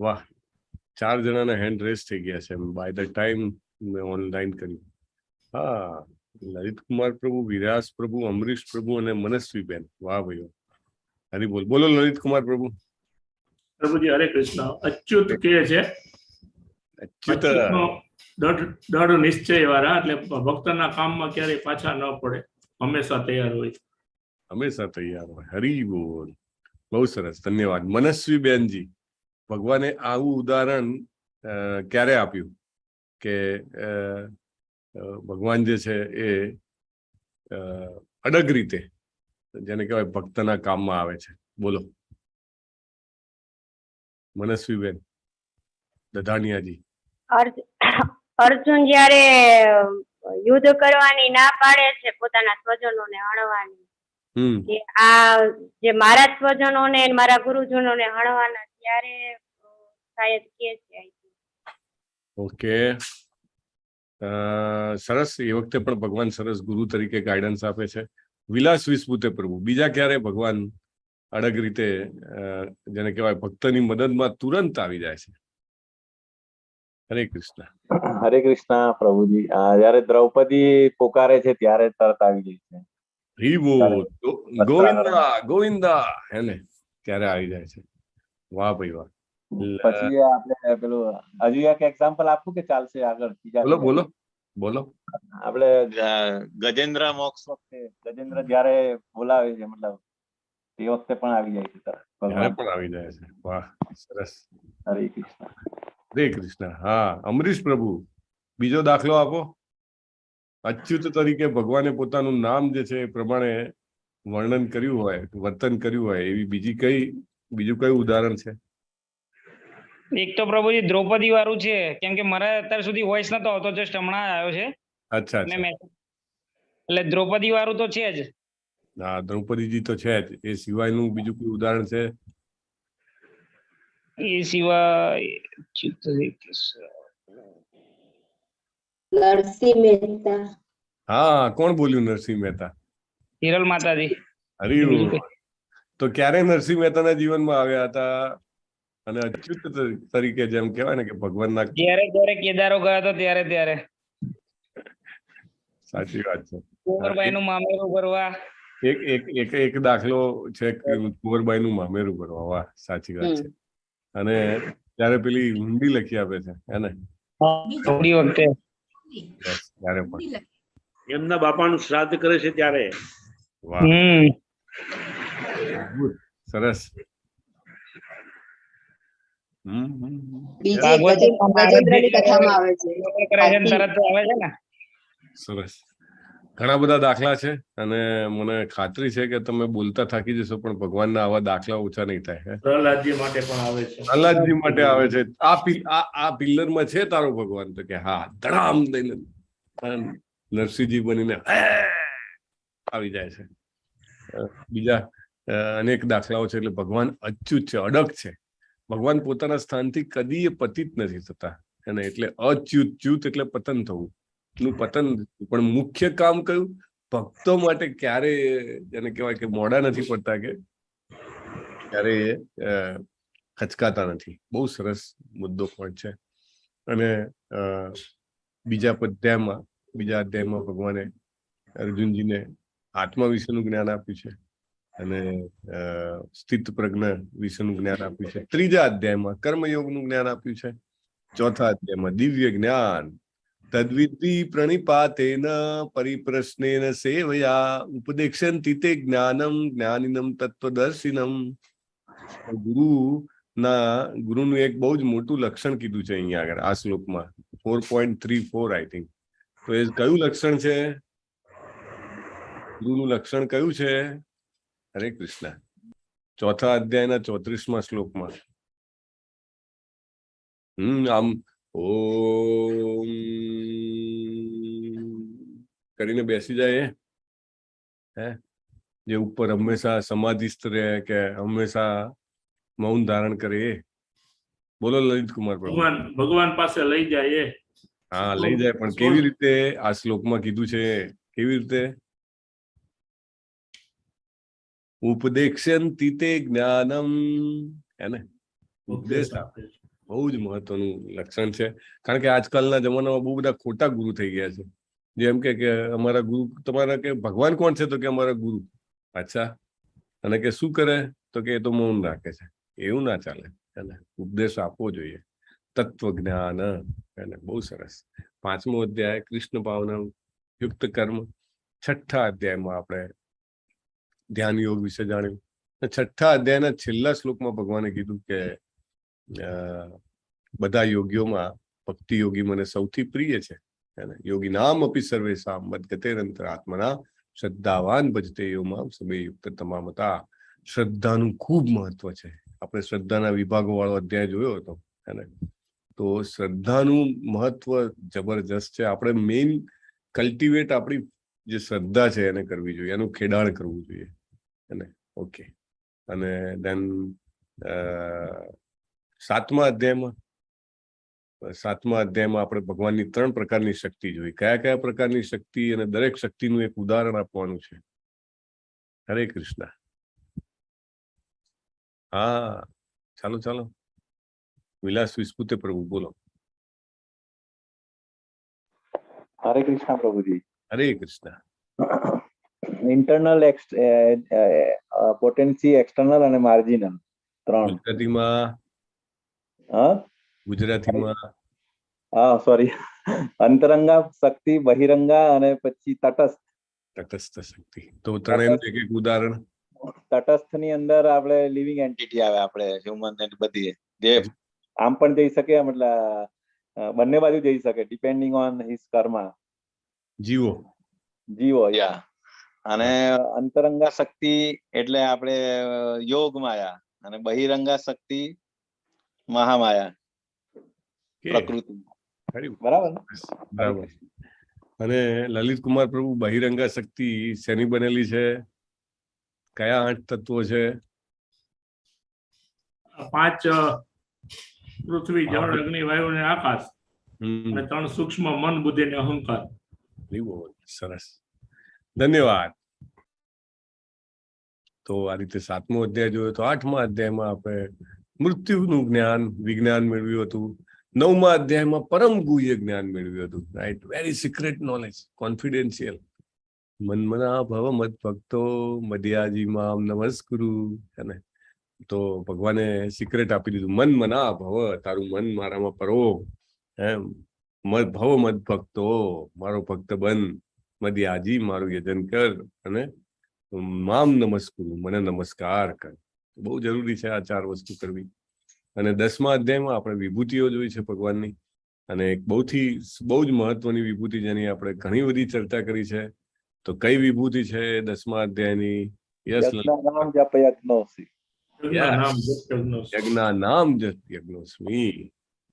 વાહ, 4 જણાના hand race થઈ ગયા છે બાય ધ ટાઈમ મેં ઓનલાઈન કર્યું. હા, લલિત કુમાર પ્રભુ, વિરાસ પ્રભુ, અમરીશ પ્રભુ અને મનસ્વીબેન. વાહ ભાઈ, હરી બોલ. બોલો લલિત કુમાર પ્રભુ. પ્રભુજી હરે કૃષ્ણ. અચ્યુત કહે છે, અચ્યુત દૃઢ નિશ્ચય વાળા, એટલે ભક્તના કામમાં ક્યારેય પાછા ન પડે, હંમેશા તૈયાર હોય. હંમેશા તૈયાર હોય. હરી બોલ. બહુ સરસ, ધન્યવાદ. મનસ્વીબેનજી, ભગવાને આવું ઉદાહરણ ક્યારે આપ્યું કે ભગવાન જે છે એ અડગ રીતે, જેને કહેવાય ભક્તના કામમાં આવે છે? બોલો મનસ્વીબેન દધાણિયાજી. અર્જુન જયારે યુદ્ધ કરવાની ના પાડે છે, પોતાના સ્વજનોને હણવાની, આ જે મારા સ્વજનોને મારા ગુરુજનોને હણવાના, ત્યારે શાયદ કે છે. ઓકે, સરસ. એ વખતે પણ ભગવાન સરસ ગુરુ તરીકે ગાઈડન્સ આપે છે. વિલાસ વિસ્ફુતે પ્રભુ, બીજા ક્યારે ભગવાન અડગ રીતે, જેને કહેવાય ભક્તની મદદમાં તુરંત આવી જાય છે? હરે કૃષ્ણ. હરે કૃષ્ણ પ્રભુજી. જયારે દ્રૌપદી પોકારે છે ત્યારે તરત આવી જાય છે. ગોવિંદા ગોવિંદા હેને, ત્યારે આવી જાય છે. વાહ ભાઈ વાહ. પછી આપણે પેલું હજુ એક એક્ઝામ્પલ આપું કે ચાલશે આગળ? બોલો બોલો બોલો. આપણે ગજેન્દ્ર મોક્ષ વખતે ગજેન્દ્ર જયારે બોલાવે છે, મતલબ એ વખતે પણ આવી જાય છે તરત. ત્યારે પણ આવી જાય છે. વાહ, સરસ. હરે કૃષ્ણ. હરે કૃષ્ણ. હા, અમરીશ પ્રભુ, બીજો દાખલો આપો. અચ્યુત તરીકે ભગવાને પોતાનું નામ જે છે એ પ્રમાણે વર્ણન કર્યું હોય, વર્તન કર્યું હોય, એવી બીજું કયું ઉદાહરણ છે? એક તો પ્રભુજી દ્રૌપદી વાળું છે, કેમ કે મારા અત્યાર સુધી વોઇસ નતો આવતો, જસ્ટ હમણાં આવ્યો છે. અચ્છા, એટલે દ્રૌપદી વાળું તો છે જ. હા, દ્રૌપદીજી તો છે જ. એ સિવાયનું બીજું કોઈ ઉદાહરણ છે? એ સિવાય નરસિંહ મહેતા. હા, કોણ બોલ્યું? નરસિંહ મહેતા. હિરલ માતાજી. હરી. તો ક્યારે નરસિંહ મહેતાના જીવનમાં આવ્યા હતા? અને અચ્યુત તરીકે, જેમ કહેવાય ને કે ભગવાનના, જયારે કેદારો ગયો હતો ત્યારે. સાચી વાત છે. કુંવરબાઈ નું મામેરું ભરવા. એક દાખલો છે, કુંવરબાઈ નું મામેરું ભરવા. વાહ, સાચી વાત છે. અને ત્યારે પેલી ઊંડી લખી આપે છે, હેને? થોડી વખતે ત્યારે પણ એમના બાપાનું શ્રાદ્ધ કરે છે ત્યારે. વાહ, સરસ. સરસ. ઘણા બધા દાખલા છે, અને મને ખાતરી છે કે તમે બોલતા થાકી જશો, પણ ભગવાનના આવા દાખલા ઓછા નહીં થાય. પ્રહલાદજી માટે પણ આવે છે. પ્રહલાદજી માટે આવે છે. આ પિલ્લરમાં છે તારો ભગવાન, તો કે હા, ધડામ દઈને નરસિંહજી બનીને આવી જાય છે. બીજા અનેક દાખલાઓ છે. એટલે ભગવાન અચ્યુત છે, અડગ છે. ભગવાન પોતાના સ્થાનથી કદી પતિત નથી થતા, અને એટલે અચ્યુત એટલે પતન થવું નું પતન. પણ મુખ્ય કામ કયું? ભક્તો માટે ક્યારે, જેને કહેવાય કે મોડા નથી પડતા, કે ક્યારે ખચકાતા નથી. બહુ સરસ મુદ્દો પણ છે. અને બીજા અધ્યાયમાં ભગવાને અર્જુનજીને આત્મા વિશેનું જ્ઞાન આપ્યું છે, અને સ્થિત પ્રજ્ઞ વિશેનું જ્ઞાન આપ્યું છે. ત્રીજા અધ્યાયમાં કર્મયોગનું જ્ઞાન આપ્યું છે. ચોથા અધ્યાયમાં દિવ્ય જ્ઞાન. તદ્વિધિ પ્રણિપાતેન પરિપ્રશ્નેન સેવયા ઉપદેક્ષન્તિ તે જ્ઞાનમ જ્ઞાનિનમ તત્વદર્શિનમ. ગુરુનું એક બહુ જ મોટું લક્ષણ કીધું છે અહીંયા આગળ આ શ્લોકમાં, 4.34 આઈ થિંક. તો એ કયું લક્ષણ છે? ગુરુનું લક્ષણ કયું છે? હરે કૃષ્ણ. ચોથા અધ્યાયના 34મા શ્લોકમાં. આમ ઓમ કરીને બેસી જાય, જે ઉપર હંમેશા સમાધિસ્થ રહે, કે હંમેશા મૌન ધારણ કરે. બોલો લલિત કુમાર પ્રભુ. ભગવાન પાસે લઈ જાય. હા, લઈ જાય. પણ કેવી રીતે? આ શ્લોકમાં કીધું છે કેવી રીતે? ઉપદેક્ષન્તિ તે જ્ઞાનમ, હે ને? ઉપદેશ આપે. બહુ જ મહત્વનું લક્ષણ છે. કારણ કે આજકાલના જમાનામાં બહુ બધા ખોટા ગુરુ થઈ ગયા છે. જેમ કે અમારા ગુરુ, તમારા કે ભગવાન કોણ છે? તો કે અમારા ગુરુ. અચ્છા, અને કે શું કરે? તો કે એ તો મૌન રાખે છે. એવું ના ચાલે, એને ઉપદેશ આપવો જોઈએ. તત્વ જ્ઞાન, એને બહુ સરસ. 5મો અધ્યાય કૃષ્ણ ભાવના યુક્ત કર્મ. 6ઠ્ઠા અધ્યાયમાં આપણે ધ્યાન યોગ વિશે જાણ્યું. 6ઠ્ઠા અધ્યાયના છેલ્લા શ્લોકમાં ભગવાને કીધું કે બધા યોગીઓમાં ભક્તિ યોગી મને સૌથી પ્રિય છે. યોગી નામ અપી સર્વેસામ મદ્ગતેરંતર આત્મના શ્રદ્ધાવાન ભજતે યોમામ સબે યુક્ત તમામતા. શ્રદ્ધાનું ખૂબ મહત્વ છે. આપણે શ્રદ્ધાના વિભાગો વાળો અધ્યાય જોયો હતો. તો શ્રદ્ધાનું મહત્વ જબરજસ્ત છે. આપણે મેઇન કલ્ટિવેટ આપણી જે શ્રદ્ધા છે એને કરવી જોઈએ, એનું ખેડાણ કરવું જોઈએ. ઓકે, અને દેન 7મા અધ્યાયમાં આપણે ભગવાનની 3 પ્રકારની શક્તિ જોઈ. કયા પ્રકારની શક્તિ, અને દરેક શક્તિનું એક ઉદાહરણ આપવાનું છે. હરે કૃષ્ણ. હા, ચાલો વિલાસ વિસ્પુતે પ્રભુ બોલો. હરે કૃષ્ણ પ્રભુજી. હરે કૃષ્ણ. ઇન્ટરનલ, પોટેન્સી, એક્સટર્નલ અને માર્જિનલ 3. ગુજરાતીમાં સોરી, અંતરંગા શક્તિ, બહિરંગા અને પછી તટસ્થ શક્તિ. તો ત્રણેયનું એક ઉદાહરણ. તટસ્થ ની અંદર આપણે લિવિંગ એન્ટિટી આવે, આપણે હ્યુમન ને બધી, જે આમ પણ જઈ શકે, મતલબ બંને બાજુ જઈ શકે, ડિપેન્ડિંગ ઓન હિઝ કર્મા. જીવો, યા. અને અંતરંગા શક્તિ એટલે આપણે યોગ માયા, અને બહિરંગા શક્તિ મહામાયા, પ્રકૃતિ. બરાબર. અને લલિત કુમાર પ્રભુ, બહિરંગા શક્તિ શેની બનેલી છે? કયા 8 તત્વો છે? 5 પૃથ્વી, જળ, અગ્નિ, વાયુ અને આકાશ, અને 3 સૂક્ષ્મ મન, બુદ્ધિ અને અહંકાર. સરસ, ધન્યવાદ. તો આ રીતે 7મો અધ્યાય જોયો. તો 8મા અધ્યાયમાં આપણે મૃત્યુનું જ્ઞાન, વિજ્ઞાન મેળવ્યું હતું. 9મા અધ્યાયમાં પરમ ગુહ્ય જ્ઞાન મેળવ્યું હતું. Right, very secret knowledge, confidential. મન્મના ભવ મદ ભક્તો મધ્યાજી મામ નમસ્કુરુ. તો ભગવાને સિક્રેટ આપી દીધું. મન્મના ભવ, તારું મન મારામાં પરો. ભવ મદ ભક્તો, મારો ભક્ત બન. મધ્યાજી, મારું યજન કર. અને મામ નમસ્કુરુ, મને નમસ્કાર કર. બહુ જરૂરી છે આ 4 વસ્તુ કરવી. અને 10મા અધ્યાયમાં આપણે વિભૂતિઓ જોઈ છે ભગવાનની. અને એક બહુ જ મહત્વની વિભૂતિ, જેની આપણે ઘણી બધી ચર્ચા કરી છે. તો કઈ વિભૂતિ છે 10મા અધ્યાયની? યજ્ઞાનામ યજ્ઞોસ્મી.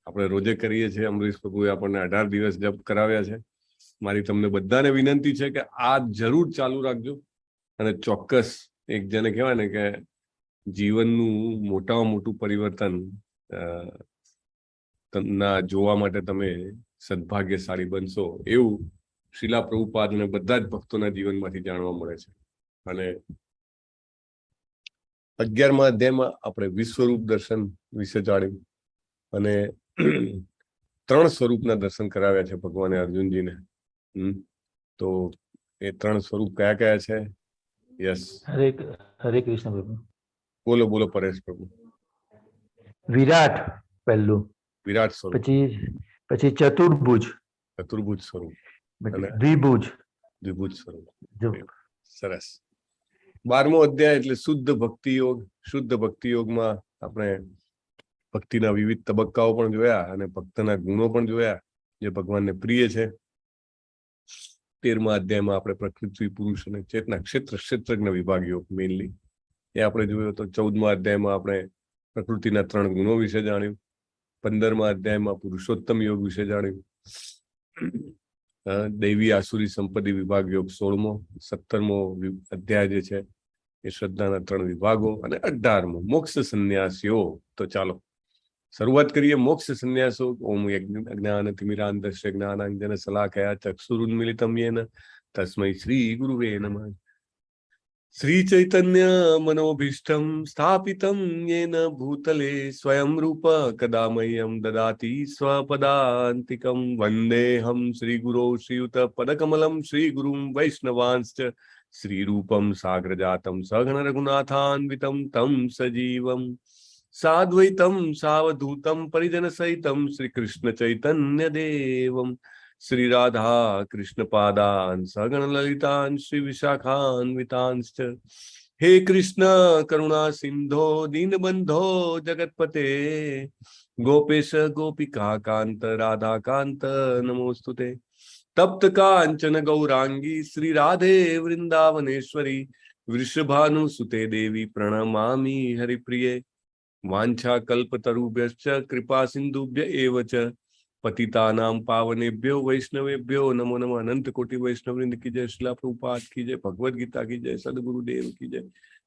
આપણે રોજે કરીએ છીએ. અમરીશ પ્રભુએ આપણને 18 દિવસ જપ કરાવ્યા છે. મારી તમને બધાને વિનંતી છે કે આ જરૂર ચાલુ રાખજો. અને ચોક્કસ, એક જેને કહેવાય ને કે જીવનનું મોટામાં મોટું પરિવર્તન જોવા માટે તમે સદભાગ્યશાળી બનશો, એવું શીલા પ્રભુપાદ અને બધા જ ભક્તોના જીવનમાંથી જાણવા મળે છે. અને 11મા અધ્યાયમાં આપણે વિશ્વરૂપ દર્શન વિશે જાણ્યું. અને 3 સ્વરૂપના દર્શન કરાવ્યા છે ભગવાને અર્જુનજીને. તો એ 3 સ્વરૂપ કયા છે? યસ, હરે કૃષ્ણ પ્રભુ. બોલો પરેશ પ્રભુ. વિરાટ પહેલું, વિરાટ સ્વરૂપ. પછી ચતુર્ભુજ સ્વરૂપ, દ્વિભુજ સ્વરૂપ. સરસ. 12મો અધ્યાય એટલે શુદ્ધ ભક્તિ યોગ. શુદ્ધ ભક્તિ યોગમાં આપણે ભક્તિના વિવિધ તબક્કાઓ પણ જોયા, અને ભક્તના ગુણો પણ જોયા જે ભગવાનને પ્રિય છે. 13મા અધ્યાયમાં આપણે પ્રકૃતિ, પુરુષ અને ચેતના, ક્ષેત્રજ્ઞ વિભાગ યોગ મેઇનલી એ આપણે જોયો. તો 14મા અધ્યાયમાં આપણે પ્રકૃતિના 3 ગુણો વિશે જાણ્યું. 15મા અધ્યાયમાં પુરુષોત્તમ યોગ વિશે જાણ્યું. દૈવી આસુરી સંપત્તિ વિભાગ યોગ 16મો. 17મો અધ્યાય જે છે એ શ્રદ્ધાના 3 વિભાગો. અને 18મો મોક્ષ સંન્યાસ યોગ. તો ચાલો શરૂઆત કરીએ. મોક્ષ સંન્યાસો. ઓમ જ્ઞાન તિમિરાંધસ્ય જ્ઞાનાંજન શલાકયા ચક્ષુરુન્મિલિતમ યેન તસ્મૈ શ્રી ગુરુવે નમઃ. શ્રી ચૈતન્ય મનોભીષ્ટમ સ્થાપિતમ યેન ભૂતલે સ્વયં રૂપ કદા મહ્યમ દદાતિ સ્વપદાંતિકમ વંદેહમ શ્રી ગુરો શ્રીયુત પદકમલમ શ્રી ગુરુમ વૈષ્ણવાંશ્ચ શ્રી રૂપમ સાગ્રજાતમ સઘન રઘુનાથાન્વિતમ તમ સજીવમ સાદ્વૈતમ સાવધૂતમ પરિજન સહિતમ શ્રી કૃષ્ણ ચૈતન્ય દેવમ શ્રી રાધા કૃષ્ણ પાદાન સગણ લલિતાન શ્રી વિશાખાન્વિતાંશ્ચ હે કૃષ્ણ કરુણા સિંધો દીનબંધો જગતપતે ગોપેશ ગોપિકા કાંત રાધા કાંત નમોસ્તુતે તપ્ત કાંચન ગૌરાંગી શ્રી રાધે વૃંદાવનેશ્વરી વૃષભાનુસુતે દેવી પ્રણમામિ હરિપ્રિયે વાંછા કલ્પતરુભ્યશ્ચ કૃપા સિંધુભ્ય એવ ચ પતિતાનામ પાવનેભ્યો વૈષ્ણવેભ્યો નમો નમઃ. અનંત કોટી વૈષ્ણવવૃંદ કી જય. શ્રીલ પ્રભુપાદ કી જય. ભગવદ ગીતા કી જય. સદગુરુદેવ કી જય.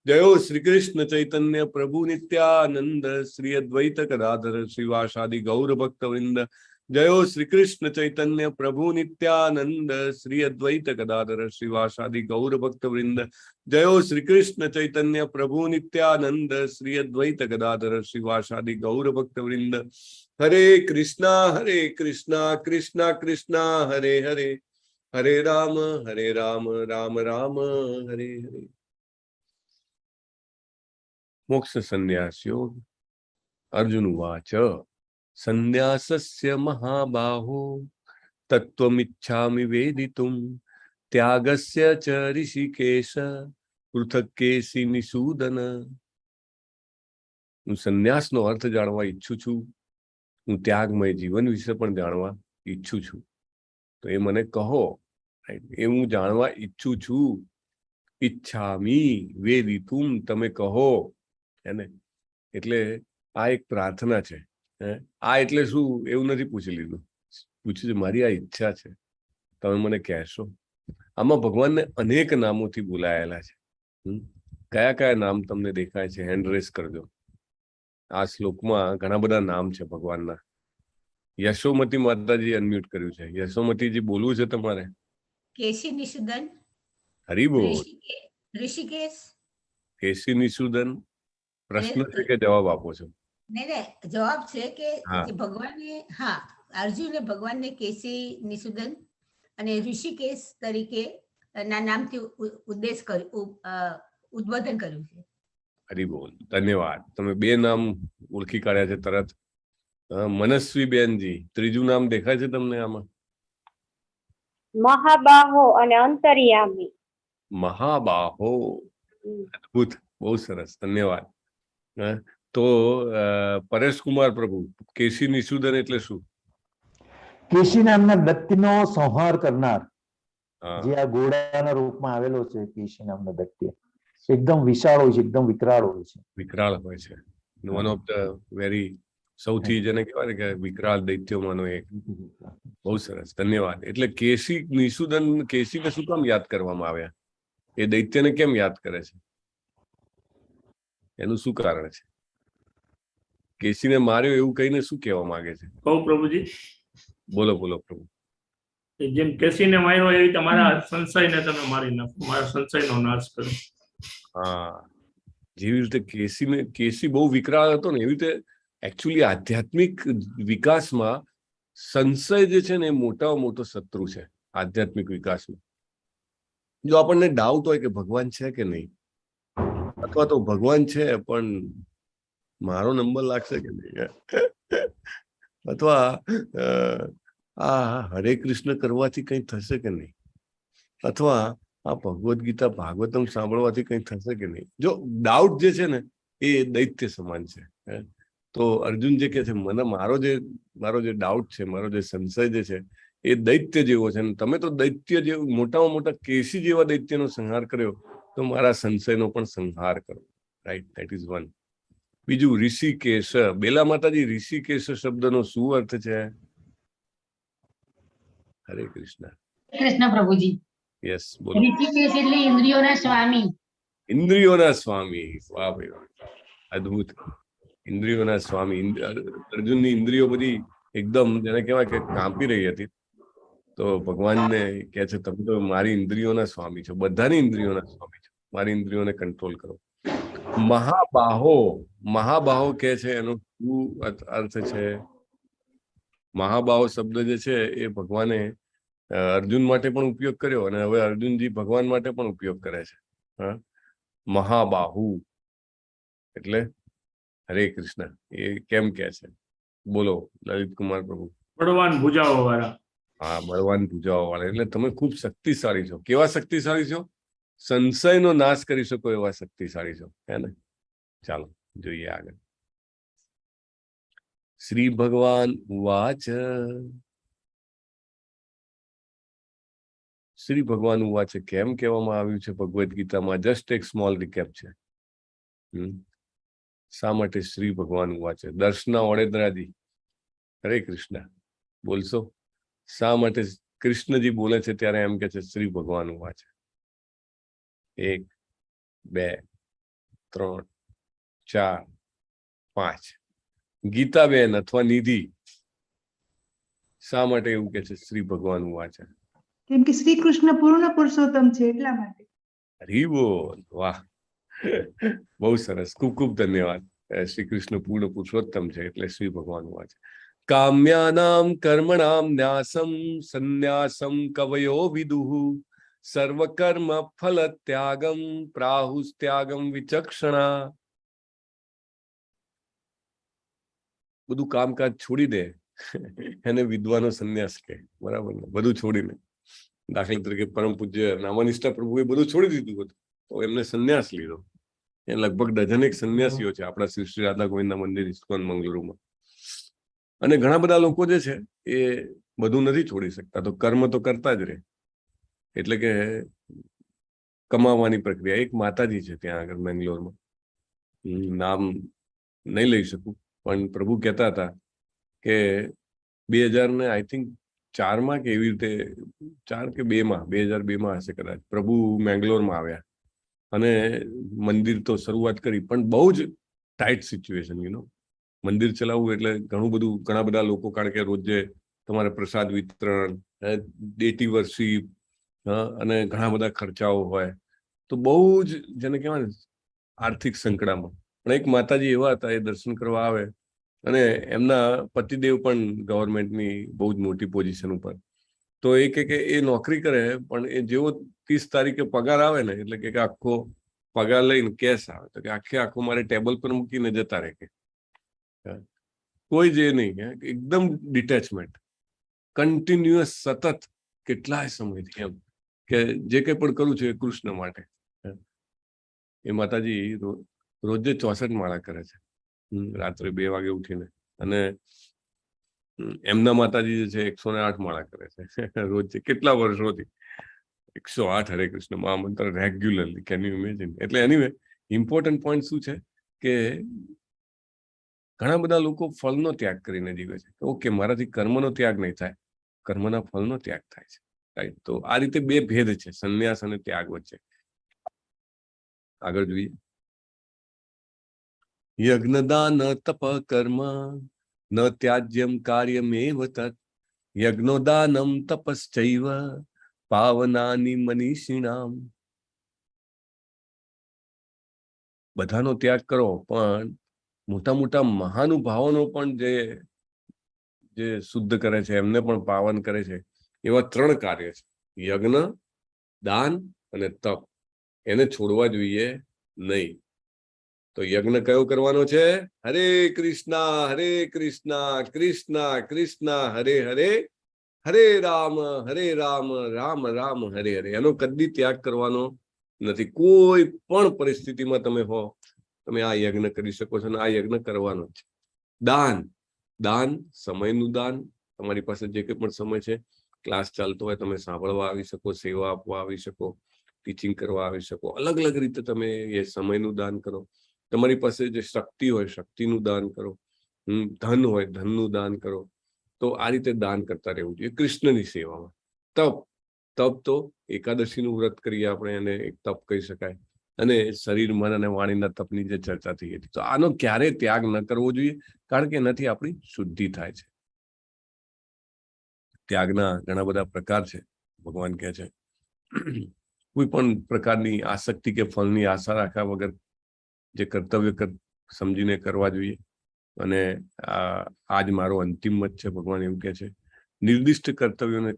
જયો શ્રી કૃષ્ણ ચૈતન્ય પ્રભુ નિત્યાનંદ શ્રી અદ્વૈત ગદાધર શ્રીવાસાદિ ગૌર ભક્ત વૃંદ. જયો શ્રી કૃષ્ણ ચૈતન્ય પ્રભુ નિત્યાનંદ શ્રી અદ્વૈત ગદાધર શ્રીવાસાદિ ગૌર ભક્ત વૃંદ. જયો શ્રી કૃષ્ણ ચૈતન્ય પ્રભુ નિત્યાનંદ શ્રી અદ્વૈત ગદાધર શ્રીવાસાદિ ગૌર ભક્ત વૃંદ. હરે કૃષ્ણ કૃષ્ણ કૃષ્ણ હરે હરે, હરે રામ રામ રામ હરે હરે. મોક્ષ સંન્યાસ યોગ. અર્જુન ઉવાચ સંન્યાસસ્ય મહાબાહો તત્વમિચ્છામિ વેદિતુમ ત્યાગસ્ય ચ ઋષિકેશ પૃથક કેસી નિષૂદન. હું સંન્યાસનો અર્થ જાણવા ઈચ્છું છું. હું ત્યાગમય જીવન વિશે પણ જાણવા ઈચ્છું છું. તો એ મને કહો. એ હું જાણવા ઈચ્છું છું. ઈચ્છામી વેદિતુમ, તમે કહો. એને એટલે આ એક પ્રાર્થના છે. આ એટલે શું એવું નથી પૂછી લીધું. પૂછ્યું છે મારી આ ઈચ્છા છે, તમે મને કહેશો. આમાં ભગવાનને અનેક નામોથી બોલાયેલા છે. કયા કયા નામ તમને દેખાય છે? હેન્ડ રેસ કરજો. આ શ્લોકમાં ઘણા બધા નામ છે ભગવાનના. યશોમતી માતાજી અનમ્યુટ કર્યું છે. યશોમતીજી બોલવું છે તમારે? કેશી નિષૂદન. હરી બોલ. ઋષિકેશ. કેશી નિષૂદન પ્રશ્ન છે કે જવાબ આપો છો? નહીં, જવાબ છે કે ભગવાને, હા, અર્જુને ભગવાનને કેશી નિષૂદન અને ઋષિકેશ તરીકે ના નામથી ઉદ્બોધન કર્યું છે. હરી બોલ. ધન્યવાદ. તમે બે નામ ઓળખી કાઢ્યા છે તરત. મનસ્વી બેનજી, ત્રીજું નામ દેખાય છે તમને આમાં? મહાબાહો અને અંતર્યામી. મહાબાહો. અદભુત, બહુ સરસ, ધન્યવાદ. તો પરેશકુમાર પ્રભુ, કેશી નિષૂદન એટલે શું? કેશી નામના દત્તનો સંહાર કરનાર, હા, જે આ ઘોડાના રૂપમાં આવેલો છે. કેશી નામનો દત્ત એકદમ વિશાળ હોય છે, એકદમ વિકરાળ હોય છે. વિકરાળ હોય છે. વન ઓફ ધ વેરી, સૌથી જેને કહેવાય ને કે વિકરાળ દૈત્યોમાંનો એક. બહુ સરસ, ધન્યવાદ. એટલે કેશી નિષૂદન, કેશીને શું કામ યાદ કરવામાં આવ્યા? એ દૈત્યને કેમ યાદ કરે છે? એનું શું કારણ છે? કેશીને માર્યો એવું કહીને શું કહેવા માંગે છે? કહું પ્રભુજી? બોલો બોલો પ્રભુ. જેમ કેસીને માર્યો એવી રીતે મારા સંશયને તમે મારી નાખો, મારા સંશયનો નાશ કરો. હા, જેવી રીતે કેસી બહુ વિકરાળ હતો ને, એવી રીતે એકચ્યુઅલી આધ્યાત્મિક વિકાસમાં સંશય જે છે ને એ મોટામાં મોટો શત્રુ છે આધ્યાત્મિક વિકાસમાં. જો આપણને ડાઉટ હોય કે ભગવાન છે કે નહીં, અથવા તો ભગવાન છે પણ મારો નંબર લાગશે કે નહીં, અથવા આ હરે કૃષ્ણ કરવાથી કંઈ થશે કે નહીં, અથવા આ ભગવદ ગીતા ભાગવતમ સાંભળવાથી કંઈ થશે કે નહીં. જો ડાઉટ જે છે ને એ દૈત્ય સમાન છે. તો અર્જુન જે કે છે મારો જે ડાઉટ છે, મારો જે સંશય જે છે એ દૈત્ય જેવો છે. તમે તો દૈત્ય જેવું મોટામાં મોટા કેસી જેવા દૈત્યનો સંહાર કર્યો, તો મારા સંશયનો પણ સંહાર કરો. Right, that is one. બીજું ઋષિકેશ. બેલા માતાજી, ઋષિકેશ શબ્દનો શું અર્થ છે? હરે કૃષ્ણ. કૃષ્ણ પ્રભુજી. યસ, બોલો. ઋષિકેશ એટલે ઇન્દ્રિયોના સ્વામી. ઇન્દ્રિયોના સ્વામી. વાહ ભાઈ વાહ, અદભુત. ઇન્દ્રિયોના સ્વામી. અર્જુનની ઇન્દ્રિયો બધી એકદમ જેને કહેવાય કે કાંપી રહી હતી. તો ભગવાનને કહે છે તમે તો મારી ઇન્દ્રિયોના સ્વામી છો, બધાની ઇન્દ્રિયોના સ્વામી છો. મારી ઇન્દ્રિયોને કંટ્રોલ કરો. મહાબાહો, મહાબાહો કે છે એનો શું અર્થ છે? મહાબાહો શબ્દ જે છે એ ભગવાને અર્જુન માટે પણ ઉપયોગ કર્યો અને હવે અર્જુનજી ભગવાન માટે પણ ઉપયોગ કરે છે. હા, મહાબાહુ એટલે હરે કૃષ્ણ. એ કેમ કે છે? બોલો લલિત કુમાર પ્રભુ. બળવાન ભુજાઓ વાળા. હા, બળવાન ભુજાઓ વાળા એટલે તમે ખૂબ શક્તિશાળી છો. કેવા શક્તિશાળી છો? સંશયનો નાશ કરી શકો એવા શક્તિશાળી છો, હે ને? ચાલો જોઈએ આગળ. શ્રી ભગવાન ઉવાચ. શ્રી ભગવાન ઉવાચ કેમ કહેવામાં આવ્યું છે ભગવદ્ ગીતામાં? જસ્ટ એક સ્મોલ રિકેપ છે. શા માટે શ્રી ભગવાન ઉવાચ? દર્શના વડેદરાજી હરે કૃષ્ણ બોલશો. શા માટે કૃષ્ણજી બોલે છે ત્યારે એમ કે છે શ્રી ભગવાન ઉવાચ? 1 2 3 4 5 ગીતાબેન અથવા નિધિ શા માટે એવું કે છે શ્રી ભગવાન ઉવાચ? કેમ કે શ્રી કૃષ્ણ પૂર્ણ પુરુષોત્તમ છે એટલા માટે. હરી બોલ, વાહ, બહુ સરસ, ખૂબ ખૂબ ધન્યવાદ. શ્રી કૃષ્ણ પૂર્ણ પુરુષોત્તમ છે એટલે શ્રી ભગવાન ઉવાચ. કામ્યાનામ કર્મણામ ન્યાસમ સંન્યાસમ કવયો વિદુઃ સર્વકર્મ ફલ ત્યાગમ પ્રાહુસ્ત્યાગમ વિચક્ષણા. બધું કામકાજ છોડી દે એને વિદ્વાનો સંન્યાસ કે, બરાબર ને? બધું છોડીને, દાખલા તરીકે પરમ પૂજ્ય નામાનિષ્ઠા પ્રભુએ બધું છોડી દીધું હતું તો એમને સંન્યાસ લીધો. એ લગભગ ડઝનેક સંન્યાસીઓ છે આપણા શ્રી શ્રી રાધા ગોવિંદના મંદિર ઇસ્કોન મંગલુરુમાં. અને ઘણા બધા લોકો જે છે એ બધું નથી છોડી શકતા, તો કર્મ તો કરતા જ રહે. એટલે કે કમાવાની પ્રક્રિયા. એક માતાજી છે ત્યાં આગળ બેંગ્લોરમાં, નામ નહીં લઈ શકું, પણ પ્રભુ કહેતા હતા કે 2000 ને આઈ થિંક 4 કે એવી રીતે 4 કે 2002 હશે કદાચ, પ્રભુ મેંગ્લોરમાં આવ્યા અને મંદિર તો શરૂઆત કરી, પણ બહુ જ ટાઈટ સિચ્યુએશન. મંદિર ચલાવવું એટલે ઘણું બધું, ઘણા બધા લોકો, કારણ કે રોજે તમારે પ્રસાદ વિતરણ, ડેટી વર્શિપ અને ઘણા બધા ખર્ચાઓ હોય, તો બહુ જ જેને કહેવાય ને આર્થિક સંકળામાં. પણ એક માતાજી એવા હતા, એ દર્શન કરવા આવે અને એમના પતિદેવ પણ ગવર્મેન્ટની બહુ જ મોટી પોઝિશન ઉપર. તો એ કે એ નોકરી કરે, પણ એ જેવો 30 તારીખે પગાર આવે ને એટલે કે આખો પગાર લઈને કેશ આવે તો કે આખો મારે ટેબલ પર મૂકીને જતા રહે. કે કોઈ જે નહીં, એકદમ ડિટેચમેન્ટ, કન્ટિન્યુઅસ, સતત કેટલાય સમયથી, એમ કે જે કંઈ પણ કરું છું એ કૃષ્ણ માટે. એ માતાજી રોજે 64 માળા કરે છે, રાત્રે 2 વાગે ઉઠીને. અને એમના માતાજી જે છે 108 માળા કરે છે રોજ, કેટલા વર્ષોથી 108 હરે કૃષ્ણ મહામંત્ર રેગ્યુલરલી. Can you imagine? એટલે એનીવે ઇમ્પોર્ટન્ટ પોઈન્ટ શું છે કે ઘણા બધા લોકો ફળનો ત્યાગ કરીને જીવે છે. ઓકે, મારાથી કર્મનો ત્યાગ નહીં થાય, કર્મના ફળનો ત્યાગ થાય છે, રાઈટ? તો આ રીતે 2 ભેદ છે સંન્યાસ અને ત્યાગ વચ્ચે. આગળ જોઈએ. યજ્ઞદાન તપ કર્મ ન ત્યાજ્યમ કાર્યમેવ તત યજ્ઞોદાનમ તપશ્ચૈવ પાવનાની મનીષિણામ. બધાનો ત્યાગ કરો, પણ મોટા મોટા મહાનુભાવોનો પણ જે શુદ્ધ કરે છે, એમને પણ પાવન કરે છે, એવા 3 કાર્ય છે: યજ્ઞ, દાન અને તપ. એને છોડવા જોઈએ નહીં. તો યજ્ઞ કયો કરવાનો છે? હરે કૃષ્ણ કૃષ્ણ કૃષ્ણ હરે હરે, હરે રામ રામ રામ હરે હરે. એનો કદી ત્યાગ કરવાનો નથી. કોઈ પણ પરિસ્થિતિમાં તમે હો, તમે આ યજ્ઞ કરી શકો છો, અને આ યજ્ઞ કરવાનો છે. દાન, સમયનું દાન. તમારી પાસે જે કંઈ પણ સમય છે, ક્લાસ ચાલતો હોય, તમે સાંભળવા આવી શકો, સેવા આપવા આવી શકો, ટીચિંગ કરવા આવી શકો. અલગ અલગ રીતે તમે એ સમયનું દાન કરો. તમારી પાસે જે શક્તિ હોય, શક્તિનું દાન કરો. ધન હોય, ધનનું દાન કરો. તો આ રીતે દાન કરતા રહેવું જોઈએ કૃષ્ણની સેવામાં. તપ તો એકાદશીનું વ્રત કરીએ આપણે, એને એક તપ કહી શકાય. અને શરીર, મન અને વાણીના તપની જે ચર્ચા થઈ હતી, તો આનો ક્યારેય ત્યાગ ન કરવો જોઈએ, કારણ કે એનાથી આપણી શુદ્ધિ થાય છે. ત્યાગના ઘણા બધા પ્રકાર છે, ભગવાન કહે છે. કોઈ પણ પ્રકારની આસક્તિ કે ફળની આશા રાખ્યા વગર જે કર્તવ્ય સમજીને કરવા જોઈએ. અને આજ મારો અંતિમ મત છે. ભગવાન એવું કહે છે, નિર્દિષ્ટ કર્તવ્યોને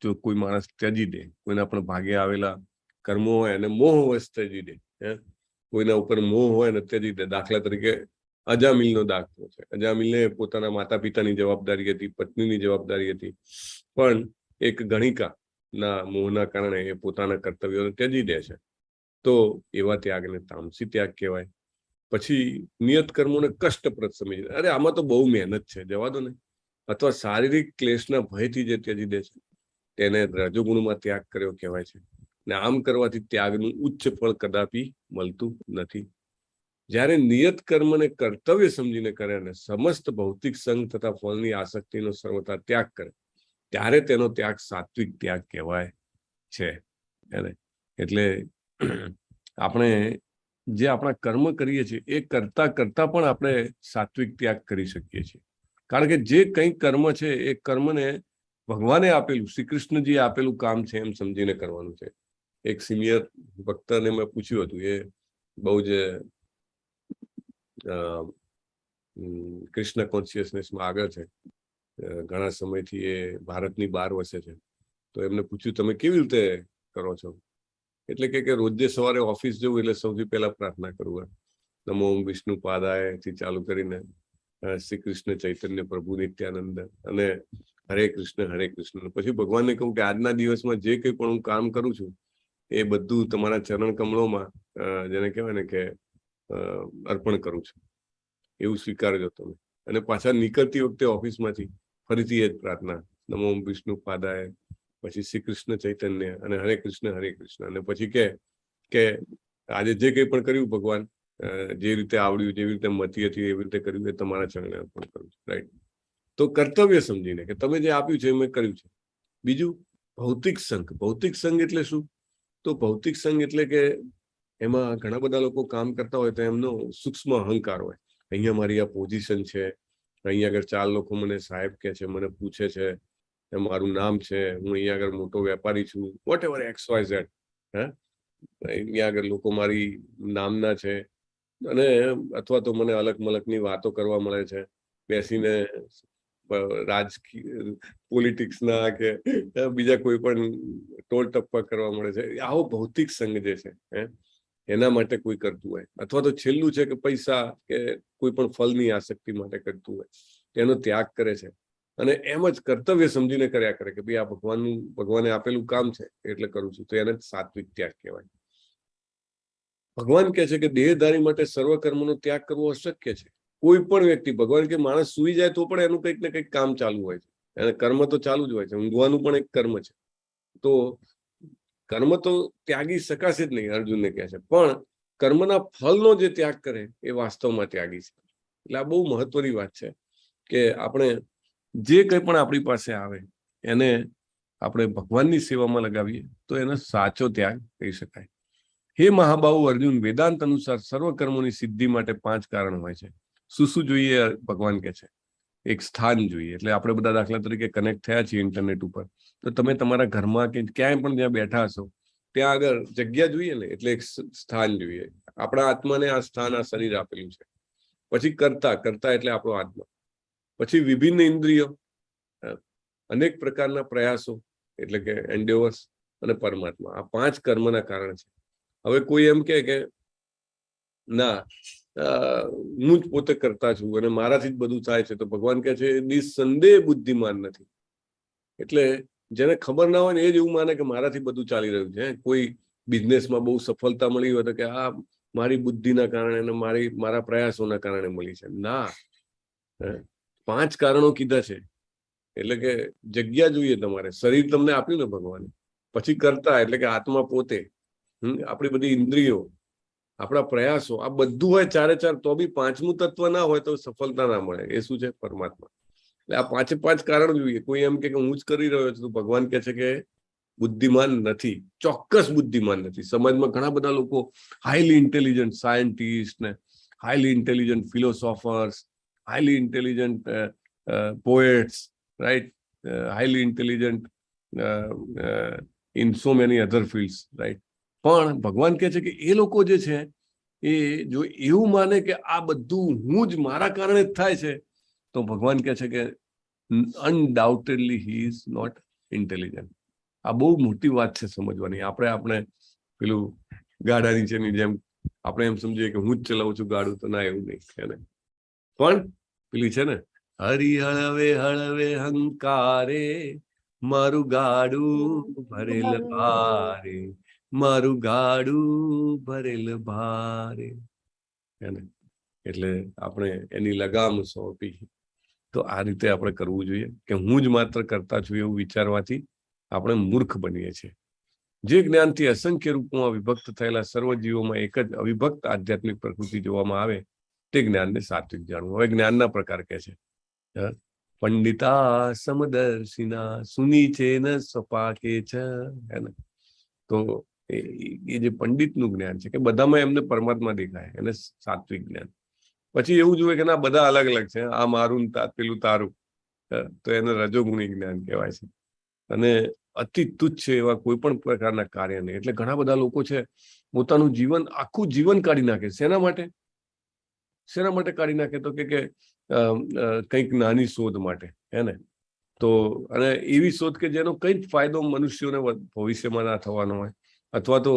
જો કોઈ માણસ ત્યજી દે, કોઈના પણ ભાગે આવેલા કર્મો હોય અને મોહવશ ત્યજી દે, કોઈના ઉપર મોહ હોય ને ત્યજી દે. દાખલા તરીકે અજામિલનો દાખલો છે. અજામિલને પોતાના માતા પિતાની જવાબદારી હતી, પત્નીની જવાબદારી હતી, પણ એક ગણિકાના મોહના કારણે એ પોતાના કર્તવ્યોને ત્યજી દે છે. તો એવા ત્યાગને તામસી ત્યાગ કહેવાય. પછી નિયત કર્મોને કષ્ટપ્રદ સમજી, અરે આમાં તો બહુ મહેનત છે, જવા દો ને. અથવા શારીરિક ક્લેશના ભયથી જે ત્યજી દે છે તેને રજોગુણમાં ત્યાગ કર્યો કહેવાય છે. ને આમ કરવાથી ત્યાગનું ઉચ્ચ ફળ કદાપી મળતું નથી. જ્યારે નિયત કર્મને કર્તવ્ય સમજીને કરે અને સમસ્ત ભૌતિક સંગ તથા ફળની આસક્તિનો સર્વથા ત્યાગ કરે, ત્યારે તેનો ત્યાગ સાત્વિક ત્યાગ કહેવાય છે. એટલે આપણે જે આપણા કર્મ કરીએ છીએ એ કરતા પણ આપણે સાત્વિક ત્યાગ કરી શકીએ છીએ. કારણ કે જે કંઈ કર્મ છે એ કર્મને ભગવાને આપેલું, શ્રી કૃષ્ણજીએ આપેલું કામ છે એમ સમજીને કરવાનું છે. એક સિનિયર ભક્તને મેં પૂછ્યું હતું, એ બહુ જ કૃષ્ણ કોન્શિયસનેસમાં આગળ છે, ઘણા સમયથી એ ભારતની બહાર વસે છે. તો એમને પૂછ્યું, તમે કેવી રીતે કરો છો? એટલે કે રોજે સવારે ઓફિસ જવું એટલે સૌથી પહેલા પ્રાર્થના કરું, નમો વિષ્ણુ પાદાય થી ચાલુ કરીને શ્રી કૃષ્ણ ચૈતન્ય પ્રભુ નિત્યાનંદ અને હરે કૃષ્ણ. પછી ભગવાનને કહું કે આજના દિવસમાં જે કંઈ પણ હું કામ કરું છું એ બધું તમારા ચરણ કમળોમાં જેને કહેવાય ને કે અર્પણ કરું છું, એવું સ્વીકારજો તમે. અને પાછા નીકળતી વખતે ઓફિસમાંથી ફરીથી એ જ પ્રાર્થના, નમો વિષ્ણુ પાદાય, પછી શ્રી કૃષ્ણ ચૈતન્ય અને હરે કૃષ્ણ. અને પછી કે આજે જે કંઈ પણ કર્યું ભગવાન, જે રીતે આવડ્યું, જેવી રીતે મતી હતી એવી રીતે કર્યું, એ તમારા ચરણે અર્પણ કરું છું. રાઈટ? તો કર્તવ્ય સમજીને કે તમે જે આપ્યું છે એ મેં કર્યું છે. બીજું ભૌતિક સંઘ. ભૌતિક સંઘ એટલે શું? તો ભૌતિક સંઘ એટલે કે એમાં ઘણા બધા લોકો કામ કરતા હોય તો એમનો સૂક્ષ્મ અહંકાર હોય. અહીંયા મારી આ પોઝિશન છે, અહીંયા આગળ 4 લોકો મને સાહેબ કહે છે, મને પૂછે છે, મારું નામ છે, હું અહીંયા આગળ મોટો વેપારી છું, વોટ એવર XYZ. અહીંયા આગળ લોકો મારી નામના છે, અને અથવા તો મને અલગ મલકની વાતો કરવા મળે છે, બેસીને રાજકીય પોલિટિક્સના કે બીજા કોઈ પણ ટોલ ટપ્પા કરવા મળે છે. આવો ભૌતિક સંઘ જે છે એના માટે કોઈ કરતું હોય, અથવા તો છેલ્લું છે કે પૈસા કે કોઈ પણ ફળની આસક્તિ માટે કરતું હોય, તેનો ત્યાગ કરે છે. અને એમ જ કર્તવ્ય સમજીને કર્યા કરે કે ભાઈ આ ભગવાને આપેલું કામ છે એટલે કરું છું, તો એને જ સાત્વિક ત્યાગ કહેવાય. ભગવાન કહે છે કે દેહધારી માટે સર્વ કર્મનો ત્યાગ કરવો અશક્ય છે. કોઈ પણ વ્યક્તિ, ભગવાન કે માણસ સૂઈ જાય તો પણ એનું કંઈક ને કંઈક કામ ચાલુ હોય છે, અને કર્મ તો ચાલુ જ હોય છે. ઊંઘવાનું પણ એક કર્મ છે. તો કર્મ તો ત્યાગી શકાશે જ નહીં, અર્જુનને કહે છે. પણ કર્મના ફળનો જે ત્યાગ કરે એ વાસ્તવમાં ત્યાગી છે. એટલે આ બહુ મહત્વની વાત છે કે આપણે જે કંઈ પણ આપણી પાસે આવે એને આપણે ભગવાનની સેવામાં લગાવીએ તો એનો સાચો ત્યાગ કહી શકાય. હે મહાબાહુ અર્જુન, વેદાંત અનુસાર સર્વ કર્મોની સિદ્ધિ માટે 5 કારણ હોય છે. શું જોઈએ? ભગવાન કહે છે એક સ્થાન જોઈએ. એટલે આપણે બધા દાખલા તરીકે કનેક્ટ થયા છીએ ઇન્ટરનેટ ઉપર, તો તમે તમારા ઘરમાં કે ક્યાંય પણ જ્યાં બેઠા હશો ત્યાં આગળ જગ્યા જોઈએ ને, એટલે એક સ્થાન જોઈએ. આપણા આત્માને આ સ્થાન, આ શરીર આપેલું છે. પછી કરતા એટલે આપણો આત્મા. પછી વિભિન્ન ઇન્દ્રિયો, અનેક પ્રકારના પ્રયાસો એટલે કે એન્ડેવર્સ, અને પરમાત્મા. આ 5 કર્મના કારણ છે. હવે કોઈ એમ કે ના હું જ પોતે કરતા છું અને મારાથી જ બધું થાય છે, તો ભગવાન કહે છે નિસંદેહ બુદ્ધિમાન નથી. એટલે જેને ખબર ના હોય ને એ જ એવું માને કે મારાથી બધું ચાલી રહ્યું છે. કોઈ બિઝનેસમાં બહુ સફળતા મળી હોય તો કે આ મારી બુદ્ધિના કારણે અને મારા પ્રયાસોના કારણે મળી છે. ના, 5 કારણો કીધા છે. એટલે કે જગ્યા જોઈએ તમારે. શરીર તમને આપ્યું ને ભગવાને. પછી કરતા એટલે કે આત્મા પોતે, આપણી બધી ઇન્દ્રિયો, આપણા પ્રયાસો, આ બધું હોય 4 તો બી 5મું તત્વ ના હોય તો સફળતા ના મળે. એ શું છે? પરમાત્મા. એટલે આ 5 કારણ જોઈએ. કોઈ એમ કે હું જ કરી રહ્યો છું, તો ભગવાન કહે છે કે બુદ્ધિમાન નથી, ચોક્કસ બુદ્ધિમાન નથી. સમાજમાં ઘણા બધા લોકો હાઈલી ઇન્ટેલિજન્ટ સાયન્ટિસ્ટ ને highly intelligent philosophers, highly intelligent poets, right, highly intelligent in so many other fields, right? પણ ભગવાન કહે છે કે એ લોકો જે છે એ જો એવું માને કે આ બધું હું જ મારા કારણે જ થાય છે, તો ભગવાન કહે છે કે અનડાઉટેડલી હી ઇઝ નોટ ઇન્ટેલિજન્ટ. આ બહુ મોટી વાત છે સમજવાની. આપણે પેલું ગાડા નીચેની જેમ આપણે એમ સમજીએ કે હું જ ચલાવું છું ગાડું, તો ના, એવું નહીં. પણ પેલી છે ને, હરી હળવે હળવે હંકારે મારું ગાડું ભરેલ ભારે, મારું ગાડું ભરેલ ભારે, એટલે આપણે એની લગામ સોંપી. તો આ રીતે આપણે કરવું જોઈએ કે હું જ માત્ર કરતા છું એવું વિચારવાથી આપણે મૂર્ખ બનીએ છીએ. જે જ્ઞાનથી અસંખ્ય રૂપોમાં વિભક્ત થયેલા સર્વ જીવોમાં એક જ અવિભક્ત આધ્યાત્મિક પ્રકૃતિ જોવામાં આવે તે જ્ઞાનને સાત્વિક જાણવું. હવે જ્ઞાનના પ્રકાર કહે છે, પંડિતા સમદર્શિના સુનીચે ન સ્વપાકે છે. તો એ જે પંડિતનું જ્ઞાન છે કે બધામાં એમને પરમાત્મા દેખાય, એને સાત્વિક જ્ઞાન. પછી એવું જોઈએ કે ના, બધા અલગ અલગ છે, આ મારું પેલું તારું, તો એને રજોગુણી જ્ઞાન કહેવાય છે. અને અતિ તુચ્છ એવા કોઈ પણ પ્રકારના કાર્ય નહીં. એટલે ઘણા બધા લોકો છે પોતાનું જીવન, આખું જીવન કાઢી નાખે. શેના માટે કાઢી નાખે? તો કે કંઈક નાની શોધ માટે, હે ને? તો અને એવી શોધ કે જેનો કંઈ ફાયદો મનુષ્યોને ભવિષ્યમાં ના થવાનો હોય, અથવા તો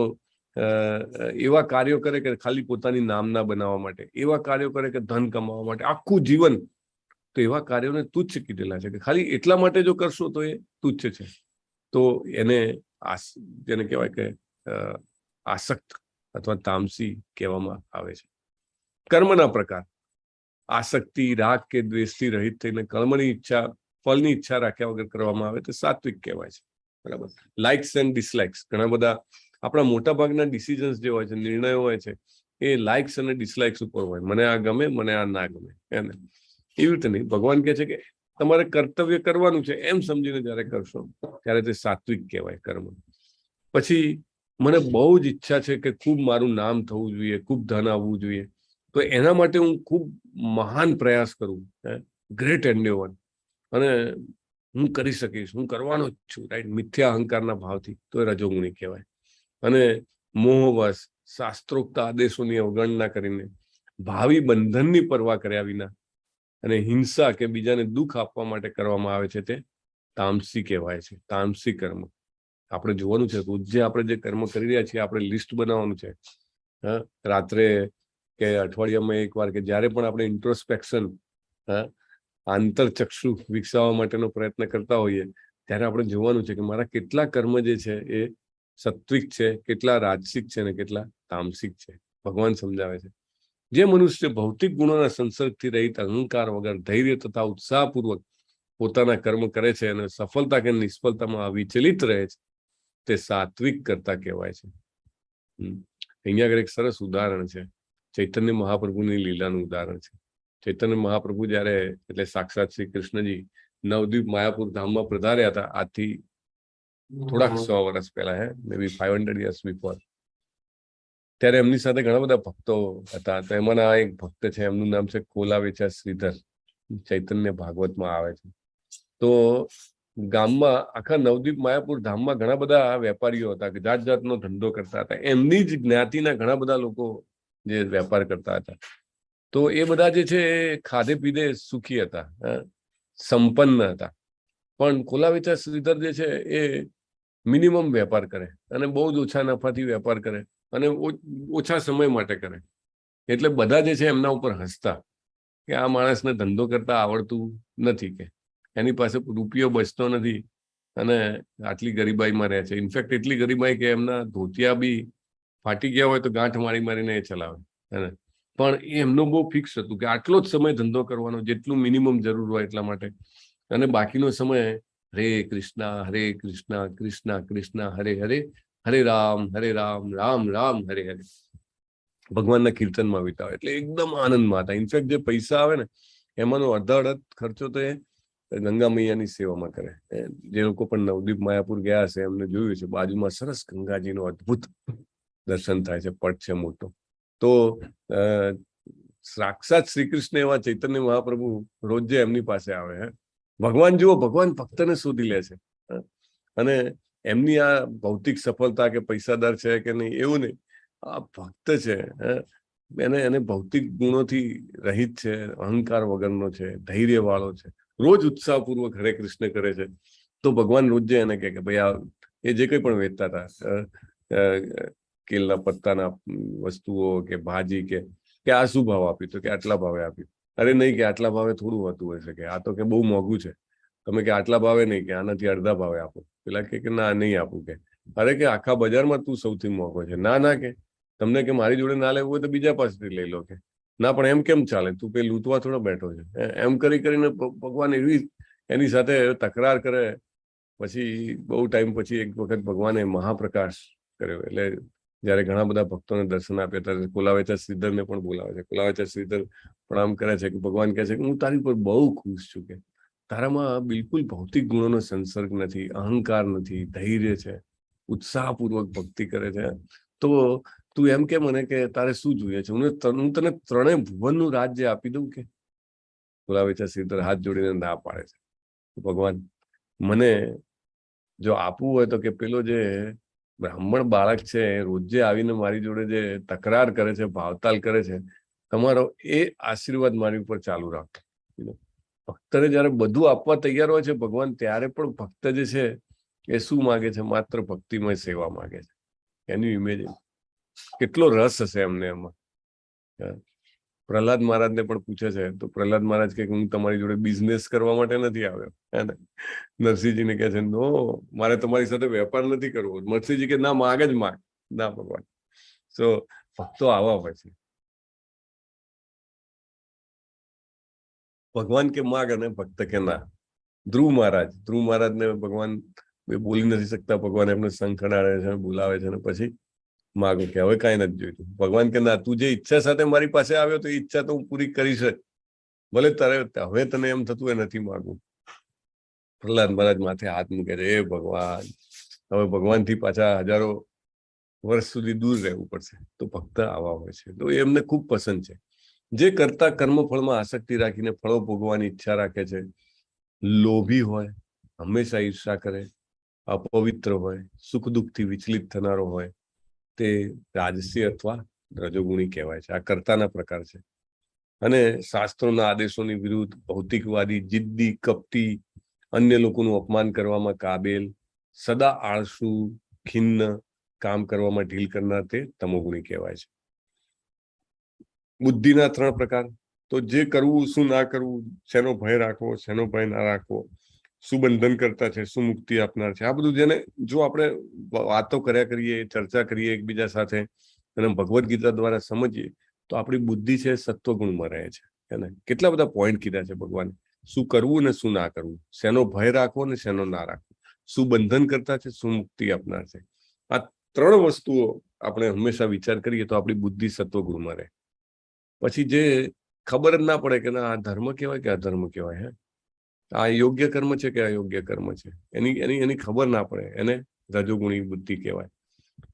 એવા કાર્યો કરે કે ખાલી પોતાની નામના બનાવવા માટે, એવા કાર્યો કરે કે ધન કમાવા માટે, આખું જીવન. તો એવા કાર્યોને તુચ્છ કીધેલા છે કે ખાલી એટલા માટે જો કરશો તો એ તુચ્છ છે. તો એને જેને કહેવાય કે આસક્ત અથવા તામસી કહેવામાં આવે છે. કર્મના પ્રકાર: આસક્તિ, રાગ કે દ્વેષથી રહિત થઈને કર્મની ઈચ્છા, ફળની ઈચ્છા રાખ્યા વગર કરવામાં આવે તો સાત્વિક કહેવાય છે. બરાબર? લાઇક્સ એન્ડ ડિસલાઇક્સ, ઘણા બધા આપણા મોટા ભાગના ડિસિઝન્સ જે હોય છે, નિર્ણયો હોય છે, એ લાઇક્સ અને ડિસલાઇક્સ ઉપર હોય. મને આ ગમે, મને આ ના ગમે, એને એવી રીતે નહીં. ભગવાન કહે છે કે તમારે કર્તવ્ય કરવાનું છે એમ સમજીને જયારે કરશો ત્યારે તે સાત્વિક કહેવાય કર્મ. પછી મને બહુ જ ઈચ્છા છે કે ખૂબ મારું નામ થવું જોઈએ, ખૂબ ધન આવવું જોઈએ, તો એના માટે હું ખૂબ મહાન પ્રયાસ કરું, ગ્રેટ એન્ડેવર, અને હું કરી શકીશ, હું કરવાનો જ છું, રાઈટ? મિથ્યા અહંકારના ભાવથી, તો એ રજોગુણી કહેવાય. અને મોહવશ શાસ્ત્રોક્ત આદેશોની અવગણના કરીને ભાવિ બંધનની પરવા કર્યા વિના અને હિંસા કે બીજાને દુઃખ આપવા માટે કરવામાં આવે છે તે તામસી કહેવાય છે. તામસી કર્મ. આપણે જોવાનું છે રોજે આપણે જે કર્મ કરી રહ્યા છીએ, આપણે લિસ્ટ બનાવવાનું છે. રાત્રે કે અઠવાડિયામાં એકવાર કે જ્યારે પણ આપણે ઇન્ટ્રોસ્પેક્શન, આંતરચક્ષુ વિકસાવવા માટેનો પ્રયત્ન કરતા હોઈએ, ત્યારે આપણે જોવાનું છે કે મારા કેટલા કર્મ જે છે એ સત્વિક છે, કેટલા રાજસિક છે અને કેટલા તામસિક છે. ભગવાન સમજાવે છે. જે મનુષ્ય ભૌતિક ગુણોના સંસર્ગથી રહિત, અહંકાર વગર, ધૈર્ય તથા ઉત્સાહપૂર્વક પોતાના કર્મ કરે છે અને સફળતા કે નિષ્ફળતામાં વિચલિત રહે છે, તે સાત્વિક કરતા કહેવાય છે. અહીંયા આગળ એક સરસ ઉદાહરણ છે, ચૈતન્ય મહાપ્રભુની લીલાનું ઉદાહરણ છે. ચૈતન્ય મહાપ્રભુ જયારે, એટલે સાક્ષાત શ્રી કૃષ્ણજી નવદ્વીપ માયાપુર ધામમાં પધાર્યા હતા, આજથી થોડાક 100 વર્ષ પહેલા, મે બી 500 years before, ત્યારે એમની સાથે ઘણા બધા ભક્તો હતા. તો એમાંના એક ભક્ત છે, એમનું નામ છે કોલાવેચા શ્રીધર. ચૈતન્ય ભાગવતમાં આવે છે. તો ગામમાં, આખા નવદ્વીપ માયાપુર ધામમાં ઘણા બધા વેપારીઓ હતા કે જાત જાતનો ધંધો કરતા હતા. એમની જ જ્ઞાતિના ઘણા બધા લોકો જે વેપાર કરતા હતા. તો એ બધા જે છે એ ખાધે પીધે સુખી હતા, સંપન્ન હતા. પણ કોલાવેચા શ્રીધર જે છે એ મિનિમમ વેપાર કરે અને બહુ જ ઓછા નફાથી વેપાર કરે અને ઓછા સમય માટે કરે. એટલે બધા જે છે એમના ઉપર હસતા કે આ માણસને ધંધો કરતા આવડતું નથી, કે એની પાસે રૂપિયો બચતો નથી અને આટલી ગરીબાઈમાં રહે છે. ઇનફેક્ટ એટલી ગરીબાઈ કે એમના ધોતિયા બી ફાટી ગયા હોય તો ગાંઠ મારીને એ ચલાવે. પણ એમનો બહુ ફિક્સ હતું કે આટલો જ સમય ધંધો કરવાનો, જેટલું મિનિમમ જરૂર હોય એટલા માટે, અને બાકીનો સમય હરે કૃષ્ણ કૃષ્ણ કૃષ્ણ હરે હરે, હરે રામ રામ રામ હરે હરે, ભગવાનના કીર્તનમાં વિતાવે. એટલે એકદમ આનંદમાં હતા. ઇનફેક્ટ જે પૈસા આવે ને એમાંનો અડધો ખર્ચો તો એ ગંગા મૈયાની સેવામાં કરે. જે લોકો પણ નવદ્વીપ માયાપુર ગયા હશે એમને જોયું છે, બાજુમાં સરસ ગંગાજીનો અદ્ભુત દર્શન થાય છે, પટ છે મોટો. તો સાક્ષાત શ્રી કૃષ્ણ એવા ચૈતન્ય મહાપ્રભુ રોજ જે એમની પાસે આવે, ભગવાન જુઓ, ભગવાન ભક્તને શોધી લે છે અને એમની આ ભૌતિક સફળતા કે પૈસાદાર છે કે નહીં એવું નહીં, આ ભક્ત છે, એને ભૌતિક ગુણોથી રહિત છે, અહંકાર વગરનો છે, ધૈર્ય વાળો છે, રોજ ઉત્સાહપૂર્વક હરે કૃષ્ણ કરે છે, તો ભગવાન રોજ એને કહે કે ભાઈ આ એ જે કંઈ પણ વેચતા હતા કેલના પત્તાના વસ્તુઓ કે ભાજી કે આ શું ભાવ આપ્યું, તો કે આટલા ભાવે આપ્યું. અરે નહીં કે આટલા ભાવે થોડું હોતું હોય છે, કે આ તો કે બહુ મોંઘું છે, તમે કે આટલા ભાવે નહીં, કે આનાથી અડધા ભાવે આપો. પેલા કે ના નહીં આપું, કે અરે કે આખા બજારમાં તું સૌથી મોંઘો છે. ના કે તમને કે મારી જોડે ના લેવું હોય તો બીજા પાસેથી લઈ લો. કે ના પણ એમ કેમ ચાલે, તું કઈ લૂંટવા થોડો બેઠો છે. એમ કરીને ભગવાન એવી એની સાથે તકરાર કરે. પછી બહુ ટાઈમ પછી એક વખત ભગવાને મહાપ્રકાશ કર્યો. એટલે જયારે ઘણા બધા ભક્તોને દર્શન આપ્યા ત્યારે કોલાવેચા શ્રીધરને પણ બોલાવે છે. કોલાવેચા શ્રીધર પ્રણામ કરે છે કે ભગવાન કહે છે કે હું તારી પર બહુ ખુશ છું, કે તારામાં બિલકુલ ભૌતિક ગુણોનો સંસર્ગ નથી, અહંકાર નથી, ધૈર્ય છે, ઉત્સાહપૂર્વક ભક્તિ કરે છે. તો તું એમ કે મને કે તારે શું જોઈએ છે, હું તને ત્રણેય ભુવનનું રાજ્ય આપી દઉં. કે કોલાવેચા શ્રીધર હાથ જોડીને ના પાડે છે. ભગવાન મને જો આપવું હોય તો કે પેલો જે બ્રાહ્મણ બાળક છે રોજે આવીને મારી જોડે જે તકરાર કરે છે, ભાવતાલ કરે છે, તમારો એ આશીર્વાદ મારી ઉપર ચાલુ રાખો. ભક્તને જયારે બધું આપવા તૈયાર હોય છે ભગવાન, ત્યારે પણ ભક્ત જે છે એ શું માગે છે, માત્ર ભક્તિમય સેવા માગે છે. એની ઇમેજ કેટલો રસ હશે એમને એમાં. પ્રહલાદ મહારાજને પણ પૂછે છે તો પ્રહલાદ મહારાજ કે હું તમારી જોડે બિઝનેસ કરવા માટે નથી આવ્યો. નરસિંહજીને કહે છે નો, મારે તમારી સાથે વેપાર નથી કરવો. નરસિંહજી કે ના, માગ જ માગ. ના ભગવાન. તો ભક્તો આવા હોય છે. ભગવાન કે માગ અને ભક્ત કે ના. ધ્રુવ મહારાજને ભગવાન બોલી નથી શકતા. ભગવાન એમને શંખ અડાડે છે, બોલાવે છે, અને પછી માગો કે હવે કાંઈ નથી જોઈતું. ભગવાન કે ના, તું જે ઈચ્છા સાથે મારી પાસે આવ્યો તો એ ઈચ્છા તો હું પૂરી કરીશ જ, ભલે તારે હવે તને એમ થતું એ નથી માગવું. પ્રહલાદ મહારાજ માથે હાથ મૂકે છે, એ ભગવાન, હવે ભગવાનથી પાછા હજારો વર્ષ સુધી દૂર રહેવું પડશે. તો ભક્ત આવા હોય છે. તો એમને ખૂબ પસંદ છે. જે કરતા કર્મફળમાં આસક્તિ રાખીને ફળો ભોગવવાની ઈચ્છા રાખે છે, લોભી હોય, હંમેશા ઈર્ષા કરે, અપવિત્ર હોય, સુખ દુઃખથી વિચલિત થનારો હોય, તે રાજસી અથવા રજોગુણી કહેવાય છે. આ કર્તાના પ્રકાર છે. અને શાસ્ત્રોના આદેશોની વિરુદ્ધ, ભૌતિકવાદી, જિદ્દી, કપટી, અન્ય લોકોનું અપમાન કરવામાં કાબેલ, સદા આળસુ, ખિન્ન, કામ કરવામાં ઢીલ કરનાર, તે તમોગુણી કહેવાય છે. બુદ્ધિના 3 પ્રકાર. તો જે કરવું, શું ના કરવું, શેનો ભય રાખવો, શેનો ભય ના રાખવો, શું બંધન કરતા છે, શું મુક્તિ આપનાર છે, આ બધું જેને જો આપણે વાતો કર્યા કરીએ, ચર્ચા કરીએ એકબીજા સાથે અને ભગવદ્ ગીતા દ્વારા સમજીએ તો આપણી બુદ્ધિ છે સત્વગુણમાં રહે છે. કેટલા બધા પોઈન્ટ કીધા છે ભગવાને. શું કરવું ને શું ના કરવું, શેનો ભય રાખવો ને શેનો ના રાખવો, શું બંધન કરતા છે, શું મુક્તિ આપનાર છે. આ 3 વસ્તુઓ આપણે હંમેશા વિચાર કરીએ તો આપણી બુદ્ધિ સત્વગુણમાં રહે. પછી જે ખબર જ ના પડે કે ના આ ધર્મ કહેવાય કે અધર્મ કહેવાય, આ યોગ્ય કર્મ છે કે અયોગ્ય કર્મ છે, એની ખબર ના પડે, એને રજોગુણી બુદ્ધિ કહેવાય.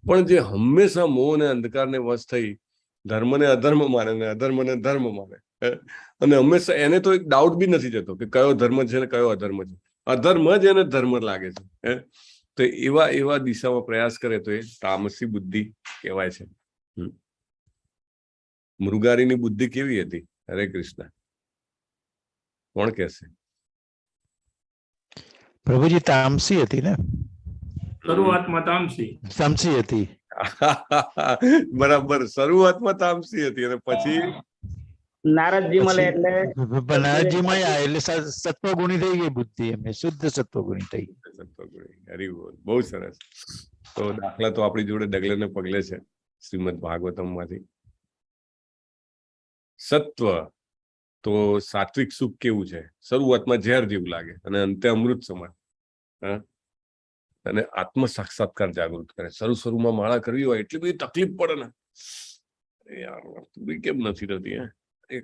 પણ જે હંમેશા મોહ અને અંધકારને વશ થઈ ધર્મને અધર્મ માને ને અધર્મને ધર્મ માને, અને હંમેશા એને તો એક ડાઉટ બી નથી જતો કે કયો ધર્મ છે ને કયો અધર્મ છે. અધર્મ જ એને ધર્મ લાગે છે. તો એવા દિશામાં પ્રયાસ કરે તો એ તામસી બુદ્ધિ કહેવાય છે. મૃગારીની બુદ્ધિ કેવી હતી? હરે કૃષ્ણ, કોણ કહેશે? પ્રભુજી તામસી હતી ને? શરૂઆતમાં તામસી હતી. બરાબર, શરૂઆતમાં તામસી હતી અને પછી નારદજી મળે એટલે સત્વગુણી થઈ ગઈ બુદ્ધિ, એમને શુદ્ધ સત્વગુણી થઈ ગઈ. સત્વગુણી, હરી બોલ, બહુ સરસ. તો દાખલા તો આપણી જોડે ડગલે ને પગલે છે શ્રીમદ ભાગવતમ માંથી. સત્વ તો સાત્વિક સુખ કેવું છે? શરૂઆતમાં ઝેર જેવું લાગે અને અંતે અમૃત સમાન. અને આત્મ સાક્ષાત્કાર જાગૃત કરે. શરૂમાં માળા કરવી હોય એટલી બધી તકલીફ પડે ને, યાર પૂરી કેમ નથી થતી? હરે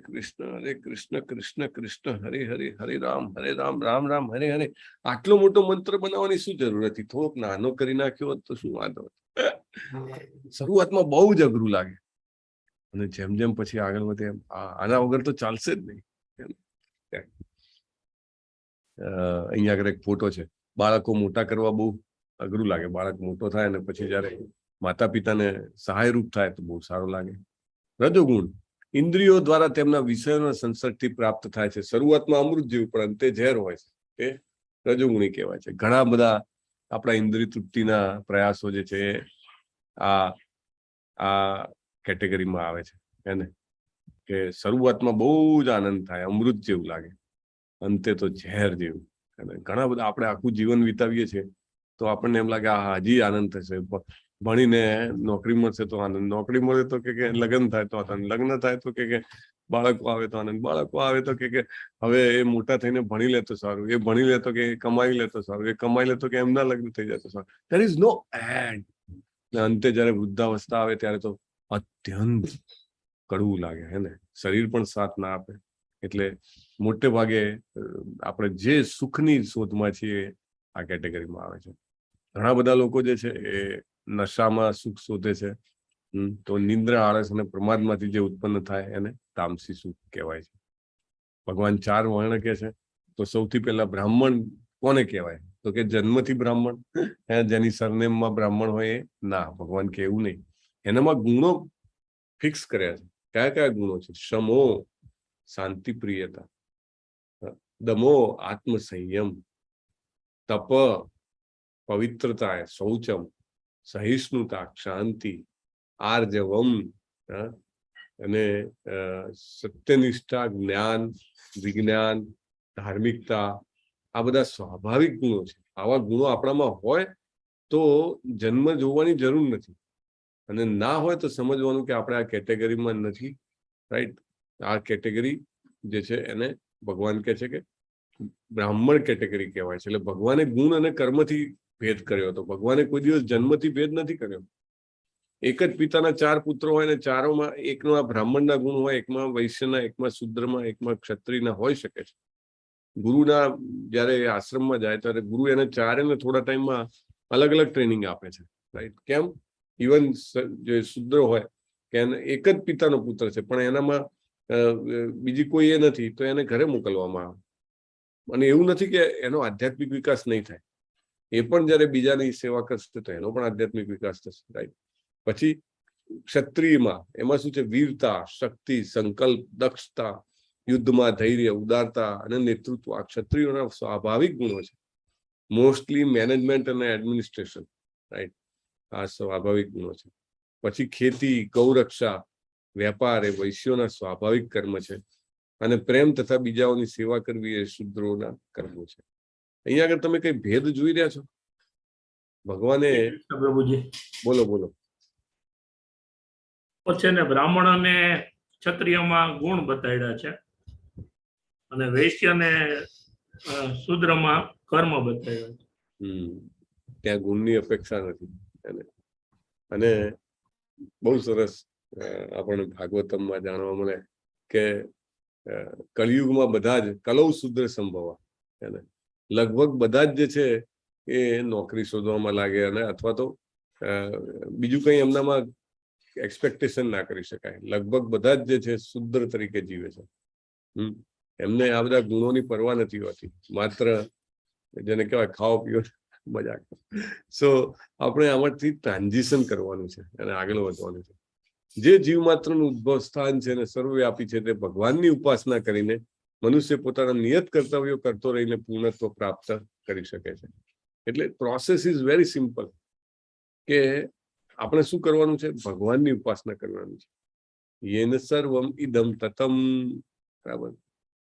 કૃષ્ણ કૃષ્ણ કૃષ્ણ હરે હરે, હરે રામ રામ રામ હરે હરે. આટલો મોટો મંત્ર બનાવવાની શું જરૂર હતી? થોડોક નાનો કરી નાખ્યો હોત તો શું વાંધો? શરૂઆતમાં બહુ જ અઘરું લાગે અને જેમ જેમ પછી આગળ વધે એમ આના વગર તો ચાલશે જ નહીં. અહીંયા આગળ એક ફોટો છે. બાળકો મોટા કરવા બહુ અઘરું લાગે. બાળક મોટો થાય અને પછી જયારે માતા પિતાને સહાયરૂપ થાય તો બહુ સારું લાગે. રજોગુણ ઇન્દ્રિયો દ્વારા તેમના વિષયોના સંસર્ગથી પ્રાપ્ત થાય છે. શરૂઆતમાં અમૃત જેવું પણ અંતે ઝેર હોય છે, એ રજોગુણી કહેવાય છે. ઘણા બધા આપણા ઇન્દ્રિય તૃપ્તિના પ્રયાસો જે છે આ કેટેગરીમાં આવે છે. એને કે શરૂઆતમાં બહુ જ આનંદ થાય, અમૃત જેવું લાગે, અંતે તો ઝેર જેવું. અને ઘણા બધા આપણે આખું જીવન વિતાવીએ છીએ તો આપણને એમ લાગે આ હજી આનંદ થશે, ભણીને નોકરી મળશે તો આનંદ, નોકરી મળે તો કે લગ્ન થાય તો આનંદ, લગ્ન થાય તો કે બાળકો આવે તો આનંદ, બાળકો આવે તો કે હવે એ મોટા થઈને ભણી લે તો સારું, એ ભણી લે તો કે કમાઈ લે તો સારું, એ કમાઈ લે તો કે એમના લગ્ન થઈ જાય તો સારું. There is no end. અંતે જયારે વૃદ્ધાવસ્થા આવે ત્યારે તો અત્યંત કડવું લાગે, હે ને? શરીર પણ સાથ ના આપે. એટલે મોટે ભાગે આપણે જે સુખની શોધમાં છીએ આ કેટેગરીમાં આવે છે. ઘણા બધા લોકો જે છે એ નશામાં સુખ શોધે છે. તો નિંદ્રા, આળસ અને પ્રમાદમાંથી જે ઉત્પન્ન થાય એને તામસી સુખ કહેવાય છે. ભગવાન 4 વર્ણ કે છે તો સૌથી પહેલા બ્રાહ્મણ કોને કહેવાય? તો કે જન્મથી બ્રાહ્મણ, જેની સરનેમમાં બ્રાહ્મણ હોય એ ના. ભગવાન કે એવું નહીં, એનામાં ગુણો ફિક્સ કર્યા છે. કયા કયા ગુણો છે? શમો શાંતિ પ્રિયતા, દમો આત્મસંયમ, તપ પવિત્રતા, શૌચમ સહિષ્ણુતા શાંતિ, આર્જવમ અને સત્યનિષ્ઠા, જ્ઞાન, વિજ્ઞાન, ધાર્મિકતા. આ બધા સ્વાભાવિક ગુણો છે. આવા ગુણો આપણામાં હોય તો જન્મ જોવાની જરૂર નથી, અને ના હોય તો સમજવાનું કે આપણે આ કેટેગરીમાં નથી. રાઈટ? આ કેટેગરી જે છે એને ભગવાન કહે છે કે બ્રાહ્મણ કેટેગરી કહેવાય છે. એટલે ભગવાને ગુણ અને કર્મથી ભેદ કર્યો હતો. ભગવાને કોઈ દિવસ જન્મથી ભેદ નથી કર્યો. એક જ પિતાના 4 પુત્રો હોય ને ચારોમાં એકમાં બ્રાહ્મણના ગુણ હોય, એકમાં વૈશ્યના, એકમાં શુદ્રના, એકમાં ક્ષત્રિયના હોઈ શકે છે. ગુરુના જયારે આશ્રમમાં જાય ત્યારે ગુરુ એને ચારેને થોડા ટાઈમમાં અલગ અલગ ટ્રેનિંગ આપે છે. રાઈટ? કેમ? ઇવન જે શુદ્ર હોય કે એને એક જ પિતાનો પુત્ર છે પણ એનામાં બીજી કોઈ એ નથી તો એને ઘરે મોકલવામાં આવે. અને એવું નથી કે એનો આધ્યાત્મિક વિકાસ નહીં થાય, એ પણ જયારે બીજાની સેવા કરશે તો એનો પણ આધ્યાત્મિક વિકાસ થશે. રાઈટ? પછી ક્ષત્રિયમાં એમાં શું છે? વીરતા, શક્તિ, સંકલ્પ, દક્ષતા, યુદ્ધમાં ધૈર્ય, ઉદારતા અને નેતૃત્વ. આ ક્ષત્રિયોના સ્વાભાવિક ગુણો છે. મોસ્ટલી મેનેજમેન્ટ અને એડમિનિસ્ટ્રેશન. રાઈટ? આ સ્વાભાવિક ગુણો છે. પછી ખેતી, ગૌરક્ષા, વેપાર એ વૈશ્યોના સ્વાભાવિક કર્મ છે. અને પ્રેમ તથા બીજાઓની સેવા કરવી એ શુદ્રોના કર્મો છે. અહીંયા આગળ તમે કઈ ભેદ જોઈ રહ્યા છો? ભગવાને પ્રભુજી બોલો બોલો. છે ને બ્રાહ્મણ અને ક્ષત્રિયમાં ગુણ બતાડ્યા છે અને વૈશ્ય ને શુદ્રમાં કર્મ બતાડ્યા છે. ત્યાં ગુણની અપેક્ષા નથી. અને બહુ સરસ આપણને ભાગવતમમાં જાણવા મળે કે કલિયુગમાં બધા જ કલૌ શુદ્ર સંભવા, લગભગ બધા જ જે છે એ નોકરી શોધવામાં લાગે અને અથવા તો બીજું કઈ એમનામાં એક્સપેક્ટેશન ના કરી શકાય. લગભગ બધા જ જે છે શુદ્ર તરીકે જીવે છે. એમને આ બધા ગુણોની પરવા નથી હોતી, માત્ર જેને કહેવાય ખાઓ પીઓ મજા. સો આપણે આમાંથી ટ્રાન્ઝિશન કરવાનું છે અને આગળ વધવાનું છે. જે જીવ માત્રનું ઉદ્ભવ સ્થાન છે ને સર્વવ્યાપી છે તે ભગવાનની ઉપાસના કરીને મનુષ્ય પોતાના નિયત કર્તવ્યો કરતો રહીને પૂર્ણત્વ પ્રાપ્ત કરી શકે છે. એટલે પ્રોસેસ ઇઝ વેરી સિમ્પલ કે આપણે શું કરવાનું છે? ભગવાનની ઉપાસના કરવાની છે. યેન સર્વમ ઇદમ તતમ. બરાબર?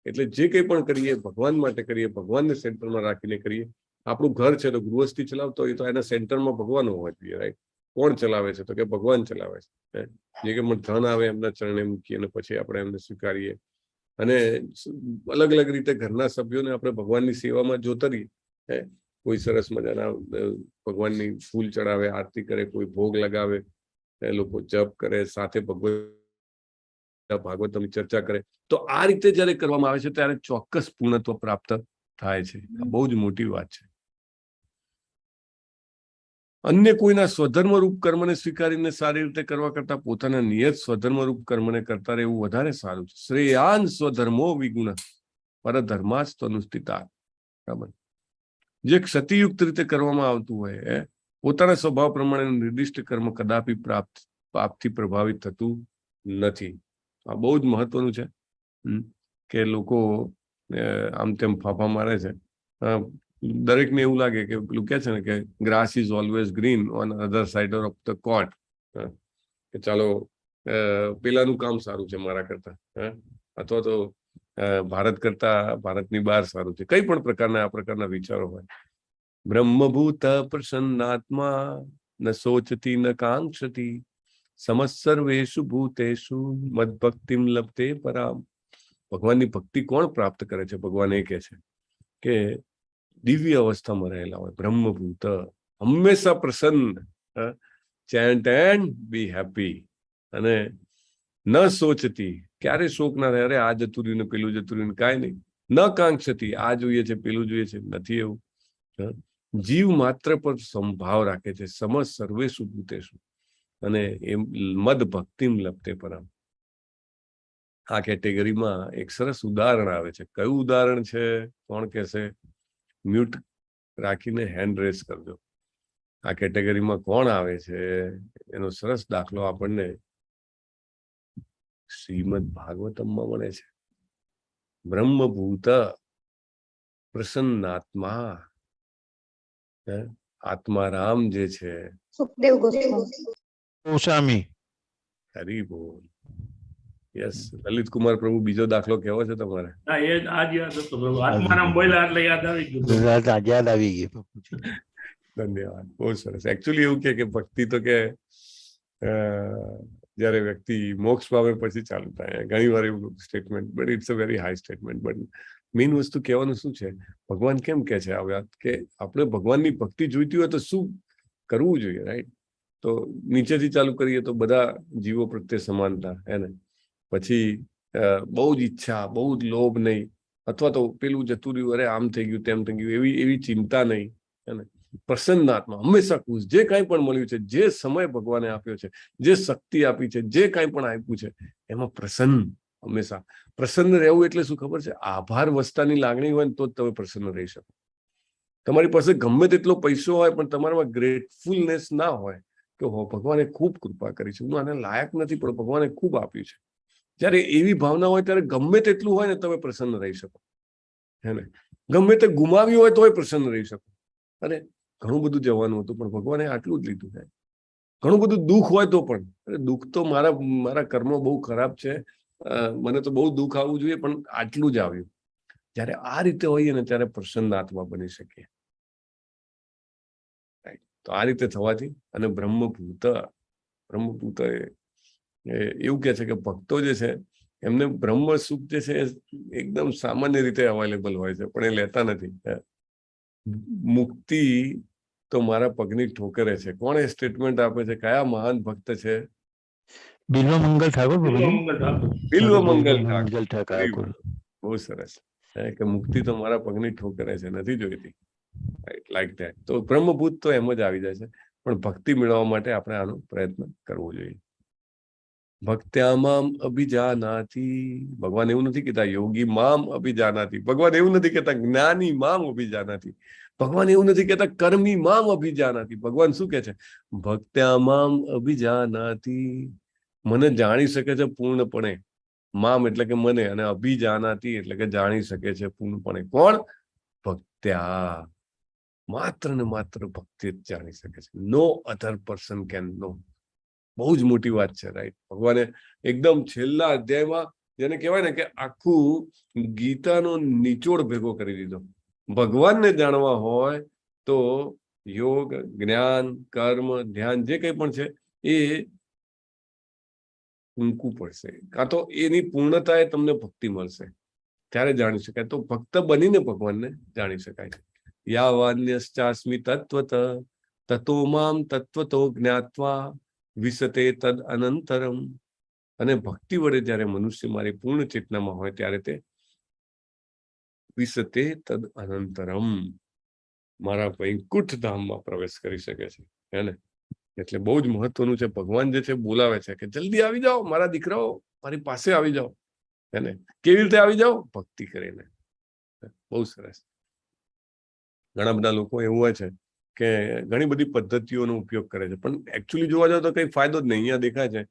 એટલે જે કંઈ પણ કરીએ ભગવાન માટે કરીએ, ભગવાનને સેન્ટરમાં રાખીને કરીએ. આપણું ઘર છે તો ગૃહસ્થી ચલાવતો હોય તો એના સેન્ટરમાં ભગવાન હોવા જોઈએ. રાઈટ? કોણ ચલાવે છે? તો કે ભગવાન ચલાવે છે. જે કે ધન આવે એમના ચરણે મૂકીએ અને પછી આપણે એમને સ્વીકારીએ. અને અલગ અલગ રીતે ઘરના સભ્યોને આપણે ભગવાનની સેવામાં જોતરીએ. કોઈ સરસ મજાના ભગવાનની ફૂલ ચડાવે, આરતી કરે, કોઈ ભોગ લગાવે, લોકો જપ કરે, સાથે ભાગવતની ચર્ચા કરે. તો આ રીતે જયારે કરવામાં આવે છે ત્યારે ચોક્કસ પૂર્ણત્વ પ્રાપ્ત થાય છે. આ બહુ જ મોટી વાત છે. અન્ય કોઈના સ્વધર્મરૂપ કર્મને સ્વીકારીને સારી રીતે કરવા કરતા પોતાના નિયત સ્વધર્મરૂપ કર્મને કરતા રહેવું વધારે સારું છે. શ્રેયાન સ્વધર્મો વિગુણ પરધર્માસ્તનુષ્ઠિતા. બરાબર? જે ક્ષતિયુક્ત રીતે કરવામાં આવતું હોય પોતાના સ્વભાવ પ્રમાણે નિર્દિષ્ટ કર્મ કદાપી પાપથી પ્રભાવિત થતું નથી. આ બહુ જ મહત્વનું છે કે લોકો આમ તેમ ફાફા મારે છે. દરેકને એવું લાગે કે પેલું કે છે ને કે grass is always green on other side of the court, કે ચાલો પેલાનું કામ સારું છે મારા કરતા, અથવા તો ભારત કરતા ભારતની બહાર સારું છે. કઈ પણ પ્રકારના આ પ્રકારના વિચારો હોય. બ્રહ્મભૂત પ્રસન્નાત્મા ન સોચતી ન કાંક્ષતી સમસર્વેષુ ભૂતેષુ મદભક્તિમ લભતે પરામ. ભગવાનની ભક્તિ કોણ પ્રાપ્ત કરે છે? ભગવાન એ કહે છે કે દિવ્ય અવસ્થામાં રહેલા હોય, બ્રહ્મભૂત, હંમેશા પ્રસન્ન, ચેન્ટ એન્ડ બી હેપી, અને ન સોચતી, ક્યારે શોક ના રહે, અરે આ જતું રહ્યું ને પેલું જતું રહ્યું, કાંઈ નહીં. ન કાંક્ષતી, આ જોઈએ છે પેલું જોઈએ છે, નથી એવું. જીવ માત્ર પર સંભાવ રાખે છે, સમ સર્વેષુ ભૂતેષુ, અને એમ મદ ભક્તિમ લભતે પરામ. આ કેટેગરીમાં એક સરસ ઉદાહરણ આવે છે. કયું ઉદાહરણ છે? કોણ કહેશે? મ્યુટ રાખીને હેન્ડ રેઝ કરજો. આ કેટેગરીમાં કોણ આવે છે એનો સરસ દાખલો આપણને શ્રીમદ ભાગવતમમાં મળે છે. બ્રહ્મભૂત પ્રસન્નાત્મા, આત્મારામ જે છે, સુખદેવ ગોસ્વામી. હરી બોલ. યસ, લલિત કુમાર પ્રભુ, બીજો દાખલો કેવો છે તમારે? હા, એ આજ યાદ હતો પ્રભુ. આત્મારામ બોલ્યા એટલે યાદ આવી ગયું. યાદ આવી ગયું. ધન્યવાદ, બહુ સરસ. એકચ્યુઅલી એવું કે ભક્તિ તો કે જયારે વ્યક્તિ મોક્ષ પામે પછી ચાલુ થાય. ઘણી વાર એવું statement, but it's a very high statement. But main વસ્તુ કહેવાનું શું છે? ભગવાન કેમ કે છે આ વાત કે આપણે ભગવાનની ભક્તિ જોઈતી હોય તો શું કરવું જોઈએ, રાઈટ? તો નીચેથી ચાલુ કરીએ તો બધા જીવો પ્રત્યે સમાનતા, એને પછી બહુ જ ઈચ્છા, બહુ જ લોભ નહીં, અથવા તો પેલું જતું રહ્યું, અરે આમ થઈ ગયું તેમ થઈ ગયું, એવી ચિંતા નહીં, એને પ્રસન્નાત્મા, હંમેશા ખુશ. જે કાંઈ પણ મળ્યું છે, જે સમય ભગવાને આપ્યો છે, જે શક્તિ આપી છે, જે કાંઈ પણ આપ્યું છે, એમાં પ્રસન્ન, હંમેશા પ્રસન્ન રહેવું. એટલે શું ખબર છે? આભાર વસ્તાની લાગણી હોય ને તો જ તમે પ્રસન્ન રહી શકો. તમારી પાસે ગમે તેટલો પૈસો હોય પણ તમારામાં ગ્રેટફુલનેસ ના હોય કે હો, ભગવાને ખૂબ કૃપા કરી છે, હું આને લાયક નથી પણ ભગવાને ખૂબ આપ્યું છે, જ્યારે એવી ભાવના હોય ત્યારે ગમે તેટલું હોય ને તમે પ્રસન્ન રહી શકો. હે ને? ગમે તે ગુમાવ્યું હોય તોય પ્રસન્ન રહી શકો. અરે ઘણું બધું જવાનું હતું પણ ભગવાને આટલું જ લીધું છે. ઘણું બધું દુઃખ હોય તો પણ, અરે દુઃખ તો મારા કર્મો બહુ ખરાબ છે, મને તો બહુ દુઃખ આવવું જોઈએ પણ આટલું જ આવ્યું. જ્યારે આ રીતે હોઈએ ને ત્યારે પ્રસન્ન આત્મા બની શકીએ. તો આ રીતે થવાથી, અને બ્રહ્મભૂત એવું કે છે કે ભક્તો જે છે એમને બ્રહ્મ સુખ જે છે એકદમ સામાન્ય રીતે અવેલેબલ હોય છે પણ એ લેતા નથી. મુક્તિ તો મારા પગની ઠોકરે છે. કોણ એ સ્ટેટમેન્ટ આપે છે? કયા મહાન ભક્ત છે? બિલ્વમંગલ ઠાકોર. બિલ્વમંગલ ઠાકોર. બહુ સરસ. કે મુક્તિ તો મારા પગની ઠોકરે છે, નથી જોઈતી. Right, like that. તો બ્રહ્મભૂત તો એમ જ આવી જાય છે, પણ ભક્તિ મેળવવા માટે આપણે આનો પ્રયત્ન કરવો જોઈએ. ભક્ત્યામામ અભિજાનાતિ. ભગવાન એવું નથી કહેતા યોગી મામ અભિજાનાતિ. ભગવાન એવું નથી કહેતા જ્ઞાની મામ અભિજાનાતિ. ભગવાન એવું નથી કહેતા કર્મી મામ અભિજાનાતિ. ભગવાન શું કહે છે? ભક્ત્યામામ અભિજાનાતિ. મને જાણી શકે છે પૂર્ણપણે. મામ એટલે કે મને, અને અભિજાનાતિ એટલે કે જાણી શકે છે પૂર્ણપણે. કોણ? ભક્ત્યા. માત્ર ને માત્ર ભક્તિ જ જાણી શકે છે. નો અધર પર્સન કેન નો. બહુ જ મોટી વાત છે, રાઈટ? ભગવાને એકદમ છેલ્લા અધ્યાયમાં, જેને કહેવાય ને કે આખું ગીતાનો નિચોડ ભેગો કરી દીધો. ભગવાનને જાણવા હોય તો યોગ, જ્ઞાન, કર્મ, ધ્યાન જે કંઈ પણ છે એ ઊંકવું પડશે, કાં તો એની પૂર્ણતા એ તમને ભક્તિ મળશે, ત્યારે જાણી શકાય. તો ભક્ત બનીને ભગવાનને જાણી શકાય. યાવાન્યશ્ચાસ્મિ તત્વત તતો મામ તત્વતો જ્ઞાત્વા વિશતે તદ અનંતરમ. અને ભક્તિ વડે જ્યારે મનુષ્ય મારી પૂર્ણ ચેતનામાં હોય ત્યારે તે વિશતે તદ અનંતરમ, મારા વૈકુંઠ ધામમાં પ્રવેશ કરી શકે છે. હે ને? એટલે બહુ જ મહત્વનું છે. ભગવાન જે છે બોલાવે છે કે જલ્દી આવી જાઓ મારા દીકરાઓ, મારી પાસે આવી જાઓ. હે ને? કેવી રીતે આવી જાઓ? ભક્તિ કરીને. બહુ સરસ. ઘણા બધા લોકો એવું હોય છે કે ઘણી બધી પદ્ધતિઓનો ઉપયોગ કરે છે, પણ એકચ્યુઅલી જોવા જાવ તો કઈ ફાયદો જ નહીં. અહીંયા દેખાય છે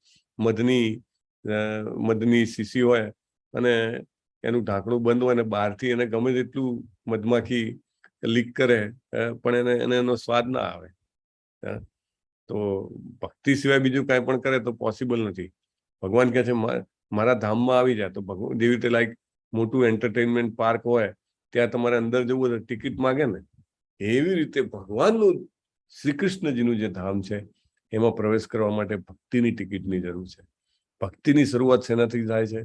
મધની શીશી હોય અને એનું ઢાંકણું બંધ હોય ને બહારથી એને ગમે તેટલું મધમાખી લીક કરે પણ એને એનો સ્વાદ ના આવે. તો ભક્તિ સિવાય બીજું કાંઈ પણ કરે તો પોસિબલ નથી. ભગવાન કહે છે મારા ધામમાં આવી જાય. તો ભગવાન જેવી રીતે લાઈક મોટું એન્ટરટેનમેન્ટ પાર્ક હોય ત્યાં તમારે અંદર જવું હોય તો ટિકિટ માગે ને, એવી રીતે ભગવાનનું શ્રી કૃષ્ણજીનું જે ધામ છે એમાં પ્રવેશ કરવા માટે ભક્તિની ટિકિટની જરૂર છે. ભક્તિની શરૂઆત શેનાથી થાય છે?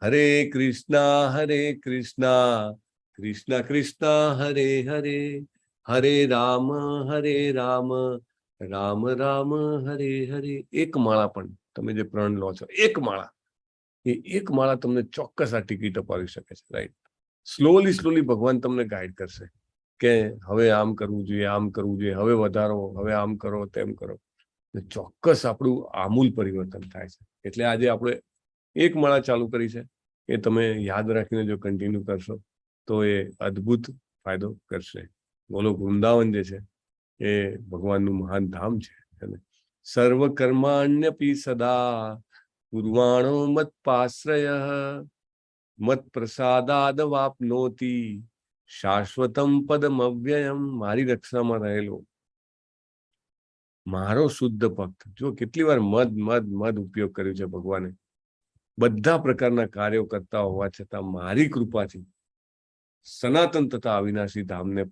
હરે કૃષ્ણ કૃષ્ણ કૃષ્ણ હરે હરે, હરે રામ રામ રામ હરે હરે. એક માળા પણ તમે જે પ્રણ લો છો, એક માળા તમને ચોક્કસ આ ટિકિટ અપાવી શકે છે. રાઈટ? સ્લોલી ભગવાન તમને ગાઈડ કરશે કે હવે આમ કરવું જોઈએ, આમ કરવું જોઈએ, હવે વધારો, હવે આમ કરો, તેમ કરો. ચોક્કસ આપણું આમૂલ પરિવર્તન થાય છે. એટલે આજે આપણે એક માળા ચાલુ કરી છે, એ તમે યાદ રાખીને જો કન્ટિન્યુ કરશો તો એ અદ્ભુત ફાયદો કરશે. બોલો, વૃંદાવન જે છે એ ભગવાનનું મહાન ધામ છે. સર્વ કર્માણ્યપી સદા પૂર્વાણો મત પાશ્રય મત પ્રસાદાદ વાપનોતિ શાશ્વતમ પદમ અવ્યયમ. મારી રક્ષામાં રહેલો મારો શુદ્ધ ભક્ત. જો કેટલી વાર મદ ઉપયોગ કર્યો છે ભગવાને. બધા પ્રકારના કાર્યો કરતા હોવા છતાં મારી કૃપાથી સનાતન તથા અવિનાશી ધામને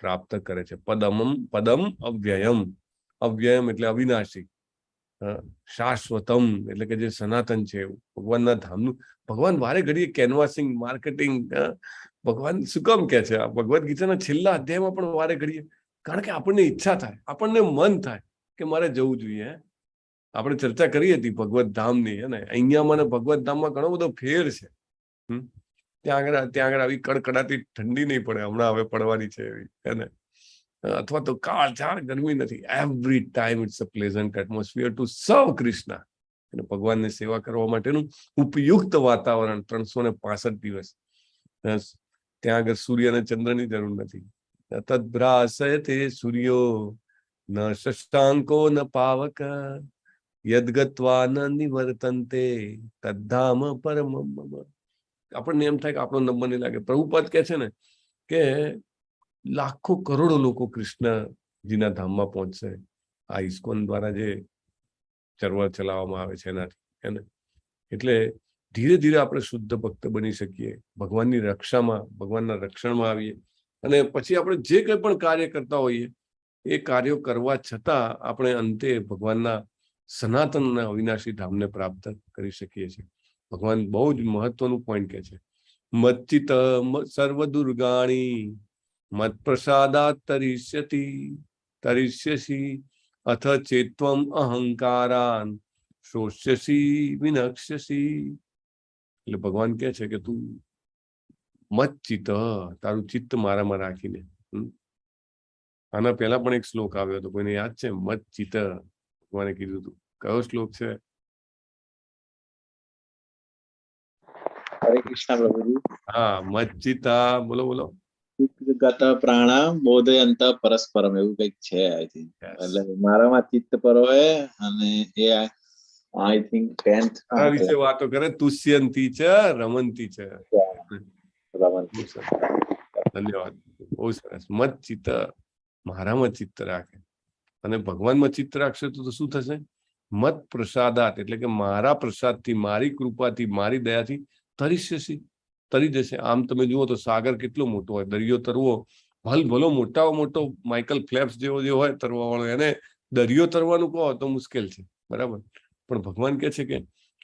પ્રાપ્ત કરે છે. પદમ અવ્યયમ. અવ્યયમ એટલે અવિનાશી, શાશ્વતમ એટલે કે જે સનાતન છે ભગવાનના ધામનું. ભગવાન વારે ઘડીએ કેનવાસિંગ, માર્કેટિંગ. ભગવાન શું કામ કે છે આ ભગવદ ગીતાના છેલ્લા અધ્યાયમાં પણ વારે ઘડીએ? કારણ કે આપણને ઈચ્છા થાય, આપણને મન થાય કે મારે જવું જોઈએ. આપણે ચર્ચા કરી હતી ભગવત ધામની, હે ને? અહીંયા મને ભગવત ધામમાં ઘણો બધો ફેર છે. ત્યાં આગળ આવી કડકડાતી ઠંડી નહીં પડે, હમણાં હવે પડવાની છે એવી, હે ને? અથવા તો કાળઝાળ ગરમી નથી. Every time it's a pleasant atmosphere to serve Krishna. અને ભગવાનની સેવા કરવા માટેનું ઉપયુક્ત વાતાવરણ. 365 દિવસ ત્યાં આગળ સૂર્ય અને ચંદ્રની જરૂર નથી. તદ્ભ્રાસયતે સૂર્યો ન શશાંકો ન પાવક યદ્ગત્વા ન નિવર્તન્તે તદ્ધામ પરમમ મમ. આપણને એમ થાય કે આપણો નંબર નહીં લાગે. પ્રભુપાદ કહે છે ને કે લાખો કરોડો લોકો કૃષ્ણજીના ધામમાં પહોંચશે આ ઇસ્કોન દ્વારા જે ચળવળ ચલાવવામાં આવે છે એનાથી, હે ને? એટલે ધીરે ધીરે આપણે શુદ્ધ ભક્ત બની શકીએ, ભગવાનની રક્ષામાં, ભગવાનના રક્ષણમાં આવીએ, અને પછી આપણે જે કંઈ પણ કાર્ય કરતા હોઈએ એ કાર્યો કરવા છતાં આપણે અંતે ભગવાનના સનાતન અને અવિનાશી ધામને પ્રાપ્ત કરી શકીએ છીએ. ભગવાન બહુ જ મહત્વનું પોઈન્ટ કહે છે, મચ્ચિત સર્વ દુર્ગાણી મત પ્રસાદાત તરિષ્યસી અથ ચેત્વમ અહંકારાન શોષ્યસી વિનક્ષ્યસી. એટલે ભગવાન કહે છે કે તું મચ્ચિત, તારું ચિત્ત મારામાં રાખીને. આના પહેલા પણ એક શ્લોક આવ્યો હતો, કોઈને યાદ છે? મચ્ચિત ભગવાને કીધું હતું. કયો શ્લોક છે? હરે કૃષ્ણ પ્રભુજી. હા, મચ્ચિતા. બોલો બોલો. ગત પ્રાણા બોધયંત પરસ્પરમ, એવું કંઈક છે આઈ થિંક. એટલે મારામાં ચિત્ત પર હોય અને એ આઈ થિંક 10th આ વિશે વાતો કરે. તુષ્યંતી છે, રમંતી છે. ધન્યવાદ, બહુ સરસ. મત ચિત્ત, મારામાં ચિત્ત રાખે. અને ભગવાનમાં ચિત્ત રાખશે તો શું થશે? મત પ્રસાદાત એટલે કે મારા પ્રસાદથી, મારી કૃપાથી, મારી દયાથી તરી જશે. આમ તમે જુઓ તો સાગર કેટલો મોટો હોય, દરિયો તરવો ભલો મોટો માઇકલ ફ્લેપ્સ જેવો જે હોય તરવા વાળો, એને દરિયો તરવાનું કહો તો મુશ્કેલ છે, બરાબર? પણ ભગવાન કહે છે કે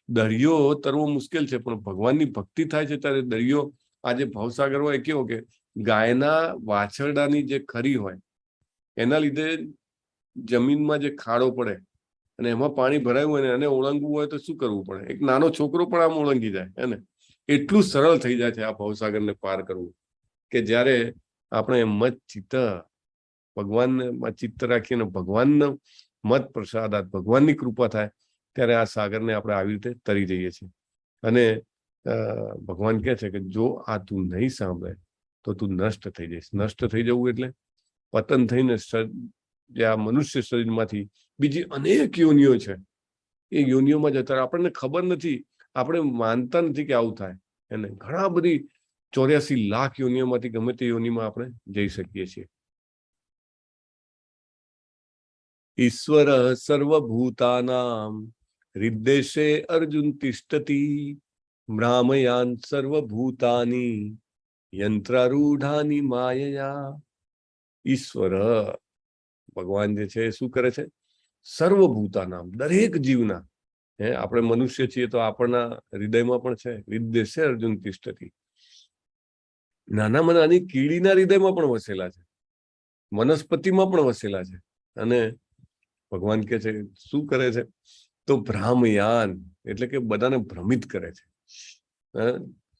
દરિયો તરવો મુશ્કેલ છે, પણ ભગવાનની ભક્તિ થાય છે ત્યારે દરિયો, આજે ભવસાગર હોય કેવો કે ગાયના વાછરડાની જે ખરી હોય એના લીધે જમીનમાં જે ખાડો પડે અને એમાં પાણી ભરાયું હોય ને એને ઓળંગવું હોય તો શું કરવું પડે? એક નાનો છોકરો પણ આમ ઓળંગી જાય, હે ને? એટલું સરળ થઈ જાય છે આ ભવસાગરને પાર કરવું કે જ્યારે આપણે મત ચિત્ત, ભગવાનને ચિત્ત રાખીને ભગવાનનો મત પ્રસાદાત, ભગવાનની કૃપા થાય ત્યારે આ સાગરને આપણે આવી રીતે તરી જઈએ છીએ. અને ભગવાન કહે છે કે જો આ તું નહીં સાંભળે તો તું નષ્ટ થઈ જઈશ. નષ્ટ થઈ જવું એટલે પતન થઈને જે આ મનુષ્ય શરીરમાંથી બીજી અનેક યોનિઓ છે એ યોનિઓમાં જતા રહે. આપણને ખબર નથી, આપણે માનતા નથી કે આવું થાય. એને ઘણા બધી 84 લાખ યોનિઓમાંથી ગમે તે યોનિમાં આપણે જઈ શકીએ છીએ. ઈશ્વર સર્વભૂતાનામ હૃદ્દેશે અર્જુન તિષ્ઠતિ ભ્રામયાન સર્વભૂતાની યંત્રારૂઢાની માયયા. ઈશ્વર ભગવાન જે છે એ શું કરે છે? સર્વભૂતાનામ દરેક જીવના, આપણે મનુષ્ય છીએ તો આપણના હૃદયમાં પણ છે. હૃદ્દેશે અર્જુન તિષ્ઠતિ. નાનામાં નાની કીડીના હૃદયમાં પણ વસેલા છે, વનસ્પતિમાં પણ વસેલા છે. અને ભગવાન કે છે શું કરે છે? તો ભ્રામયાન એટલે કે બધાને ભ્રમિત કરે છે.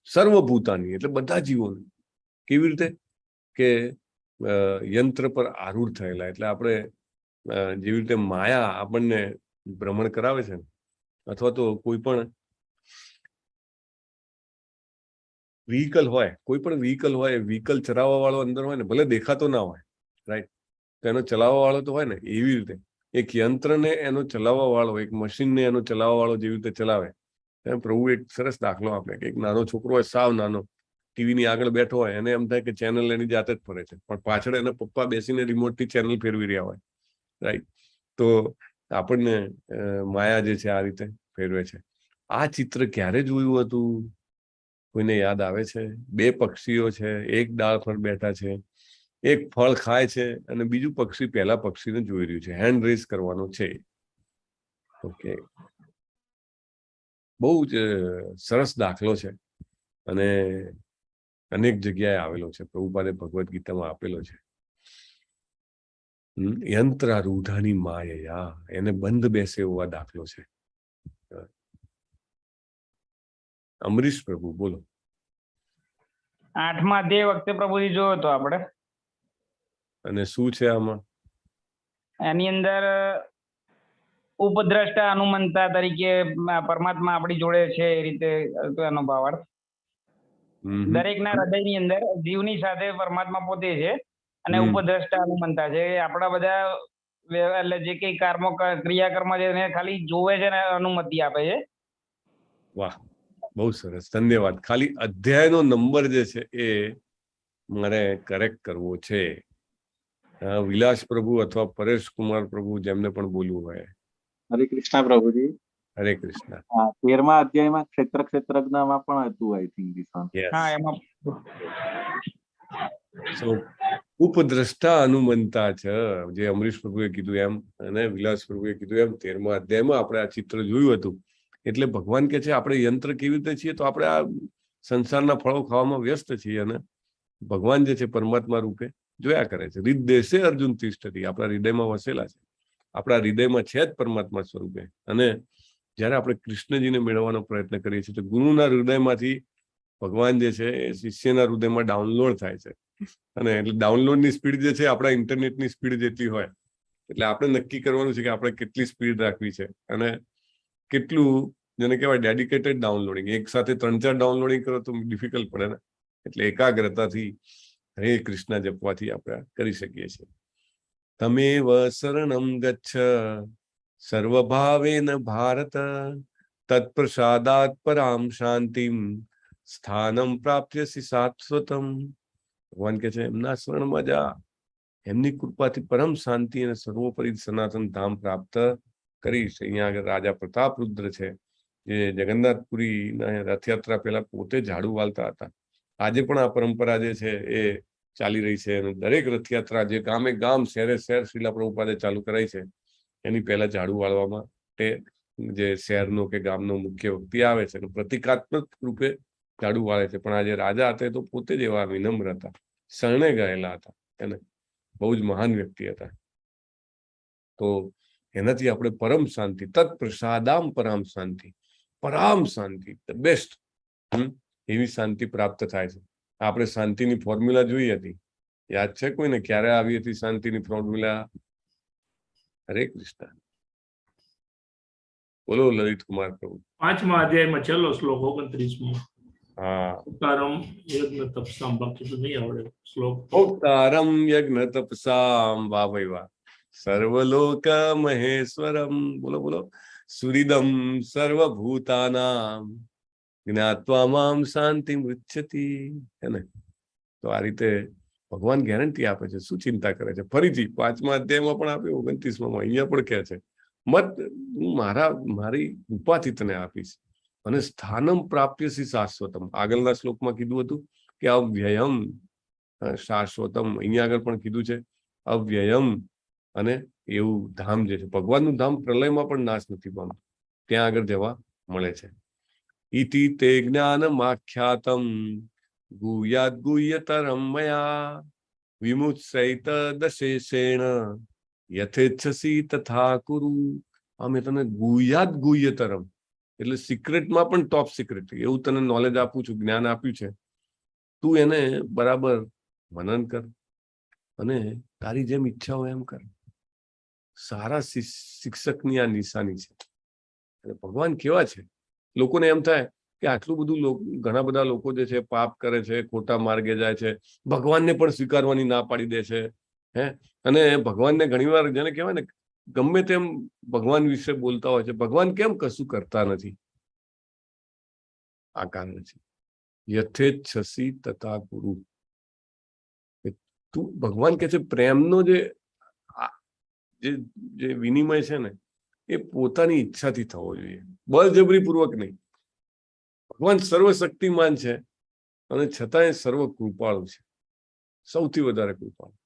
સર્વભૂતાની એટલે બધા જીવોને. કેવી રીતે? કે યંત્ર પર આરૂઢ થયેલા. એટલે આપણે જેવી રીતે માયા આપણને ભ્રમણ કરાવે છે, અથવા તો કોઈ પણ વ્હીકલ હોય, કોઈ પણ વ્હીકલ હોય, વ્હીકલ ચલાવવા વાળો અંદર હોય ને, ભલે દેખાતો ના હોય, રાઈટ, તો એનો ચલાવવા વાળો તો હોય ને. એવી રીતે એક યંત્રને એનો ચલાવવા વાળો, એક મશીનને એનો ચલાવવા વાળો જેવી રીતે ચલાવે, એમ પ્રભુ એક સરસ દાખલો આપે કે એક નાનો છોકરો હોય, સાવ નાનો, ટીવીની આગળ બેઠો હોય, એને એમ થાય કે ચેનલ એની જાતે જ ફરે છે, પણ પાછળ એના પપ્પા બેસીને રિમોટથી ચેનલ ફેરવી રહ્યા હોય, રાઈટ. તો આપણને માયા જે છે આ રીતે ફેરવે છે. આ ચિત્ર ક્યારે જોયું હતું? કોઈને યાદ આવે છે? બે પક્ષીઓ છે, એક ડાળ પર બેઠા છે, એક ફળ ખાય છે અને બીજું પક્ષી પહેલા પક્ષીને જોઈ રહ્યું છે. હેન્ડ રેઝ કરવાનો છે. ઓકે, બહુ જ સરસ દાખલો છે અને અનેક જગ્યાએ આવેલો છે. પ્રભુપાદે ભગવદ્ ગીતામાં આપેલો છે. યંત્રારૂઢાની માયયા, એને બંધ બેસે એવો આ દાખલો છે. અમરીશ પ્રભુ બોલો. 8મા અધ્યાય વખતે પ્રભુજી જોયો હતો આપણે. અને શું છે આમાં? એની અંદર ઉપદ્રષ્ટા અનુમંતા તરીકે પરમાત્મા આપણી જોડે છે એ રીતે હતો એનો ભાવાર્થ. દરેકના હૃદયની અંદર જીવની સાથે પરમાત્મા પોતે છે અને ઉપદ્રષ્ટા અનુમંતા છે. આપણા બધા એટલે જે કઈ ક્રિયાકર્મ છે એને ખાલી જોવે છે અને અનુમતિ આપે છે. વાહ, બહુ સરસ, ધન્યવાદ. ખાલી અધ્યાયનો નંબર જે છે એ મારે કરેક્ટ કરવો છે. વિલાસ પ્રભુ અથવા પરેશ કુમાર પ્રભુ, જેમને પણ બોલવું હોય. હરે કૃષ્ણ પ્રભુજી. હરે કૃષ્ણ. 13મા અધ્યાયમાં ક્ષેત્રજ્ઞામાં પણ હતું, આઈ થિંક ધીસ વન. હા, એમાં ઉપદ્રષ્ટા અનુમંતા છે, જે અમરીશ પ્રભુએ કીધું એમ અને વિલાસ પ્રભુએ કીધું એમ. 13મા અધ્યાયમાં આપણે આ ચિત્ર જોયું હતું. એટલે ભગવાન કે છે આપણે યંત્ર કેવી રીતે છીએ? તો આપણે આ સંસારના ફળો ખાવામાં વ્યસ્ત છીએ અને ભગવાન જે છે પરમાત્મા રૂપે જોયા કરે છે. હૃદ્દેશે અર્જુન તિષ્ઠતિ, આપણા હૃદયમાં વસેલા છે. આપણા હૃદયમાં છે જ પરમાત્મા સ્વરૂપે. અને જયારે આપણે કૃષ્ણજીને મેળવવાનો પ્રયત્ન કરીએ છીએ તો ગુરુના હૃદયમાંથી ભગવાન જે છે એ શિષ્યના હૃદયમાં ડાઉનલોડ થાય છે. અને એટલે ડાઉનલોડની સ્પીડ જે છે આપણા ઇન્ટરનેટની સ્પીડ જેટલી હોય. એટલે આપણે નક્કી કરવાનું છે કે આપણે કેટલી સ્પીડ રાખવી છે અને કેટલું, જેને કહેવાય ડેડિકેટેડ ડાઉનલોડિંગ. એક સાથે 3-4 ડાઉનલોડિંગ કરો તો ડિફિકલ્ટ પડે ને. એટલે એકાગ્રતાથી હરે કૃષ્ણ જપવાથી આપણે કરી શકીએ છીએ. તમેવ શરણમ ગચ્છ સર્વભાવેન ભારત તત્પ્રસાદાત પરામ શાંતિમ સ્થાનમ પ્રાપ્યસી શાશ્વતમ. ભગવાન કે છે એમના શરણમાં જા, એમની કૃપાથી પરમ શાંતિ અને સર્વોપરી સનાતન ધામ પ્રાપ્ત કરીશ. અહીંયા આગળ રાજા પ્રતાપરુદ્ર છે, જે જગન્નાથપુરીના રથયાત્રા પહેલા પોતે ઝાડુ વાળતા હતા. આજે પણ આ પરંપરા જે છે એ ચાલી રહી છે અને દરેક રથયાત્રા જે ગામે ગામ, શહેરે શહેર શ્રીલા પ્રભુપાદે ચાલુ કરાઈ છે, એની પહેલા ઝાડુ વાળવામાં જે શહેરનો કે ગામનો મુખ્ય વ્યક્તિ આવે છે અને પ્રતિકાત્મક રૂપે ઝાડુ વાળે છે. પણ આજે રાજા હતા તો પોતે જ એવા વિનમ્ર હતા, શરણે ગયેલા હતા, એને બહુ જ મહાન વ્યક્તિ હતા. તો એનાથી આપણે પરમ શાંતિ, તત્પ્રસાદામ પરામ શાંતિ, પરામ શાંતિ, ધ બેસ્ટ, એવી શાંતિ પ્રાપ્ત થાય છે. આપણે શાંતિની ફોર્મ્યુલા જોઈ હતી, યાદ છે કોઈને? ક્યારે આવી હતી શાંતિની ફોર્મ્યુલા? હરે કૃષ્ણ. બોલો લલિત કુમાર પ્રભુ. 5મા અધ્યાયમાં છેલ્લો શ્લોક 29મો. હા, ઉકારમ યજ્ઞ તપસામ, બાકી તો નહીં આવડે શ્લોક. ભોક્તારમ યજ્ઞ તપસામ, વાહ ભાઈ વાહ, સર્વલોક મહેશ્વરમ, બોલો બોલો, સુરીદમ સર્વભૂતાનામ જ્ઞાત્વા મામ શાંતિ મૃચ્છતિ. હે ને? તો આ રીતે ભગવાન ગેરંટી આપે છે. શું ચિંતા કરે છે? ફરીથી 5મા અધ્યાયમાં પણ આપ્યું, 29માં અહીંયા પણ કહે છે, મત હું મારી કૃપાથી તને આપીશ અને સ્થાનમ પ્રાપ્યસી શાશ્વતમ. આગળના શ્લોકમાં કીધું હતું કે અવ્યયમ શાશ્વતમ, અહીંયા આગળ પણ કીધું છે અવ્યયમ, અને એવું ધામ જે છે ભગવાનનું ધામ પ્રલયમાં પણ નાશ નથી પામતું, ત્યાં આગળ જવા મળે છે. ઇતિ તે જ્ઞાનમાખ્યાતમ ગુહ્યાદ ગુહ્યતરમ મયા વિમુચ્છૈત દશેષેણ યથેચ્છસી તથા કુરુ. અમે તને ગુહ્યાદ ગુહ્યતરમ એટલે સિક્રેટમાં પણ ટોપ સિક્રેટ એવું તને નોલેજ આપું છું, જ્ઞાન આપ્યું છે. તું એને બરાબર મનન કર અને તારી જેમ ઈચ્છા હોય એમ કર. સારા શિક્ષકની આ નિશાની છે. અને ભગવાન કેવા છે? લોકોને એમ થાય કે આટલું બધું ઘણા બધા લોકો જે છે પાપ કરે છે, ખોટા માર્ગે જાય છે, ભગવાનને પણ સ્વીકારવાની ના પાડી દે છે. અને ભગવાનને ઘણીવાર જેને કહેવાય ને ગમે તેમ ભગવાન વિશે બોલતા હોય છે. ભગવાન કેમ કશું કરતા નથી? આ કારણ છે યથેચ્છસી તથા કુરુ. તું ભગવાન કે છે પ્રેમનો જે વિનિમય છે ને એ પોતાની ઈચ્છાથી થવો જોઈએ, બળજબરી પૂર્વક નહીં. ભગવાન સર્વશક્તિમાન છે અને છતાંય સર્વ કૃપાળુ છે, સૌથી વધારે કૃપાળુ.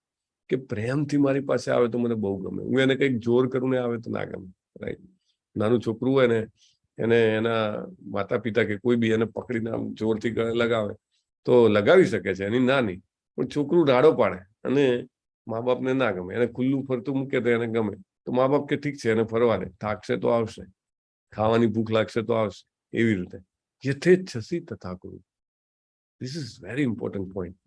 કે પ્રેમથી મારી પાસે આવે તો મને બહુ ગમે. હું એને કંઈક જોર કરું ને આવે તો ના ગમે. રાઈટ? નાનું છોકરું હોય ને એને એના માતા પિતા કે કોઈ બી એને પકડીને આમ જોરથી ગળે લગાવે તો લગાવી શકે છે, એની ના નહીં. પણ છોકરું રાડો પાડે અને મા બાપને ના ગમે, એને ખુલ્લું ફરતું મૂકે તો એને ગમે. તો મા બાપ કે ઠીક છે એને ફરવા દે, થાકશે તો આવશે, ખાવાની ભૂખ લાગશે તો આવશે. એવી રીતે યથેચ્છસી તથા કુરુ. This is very important point.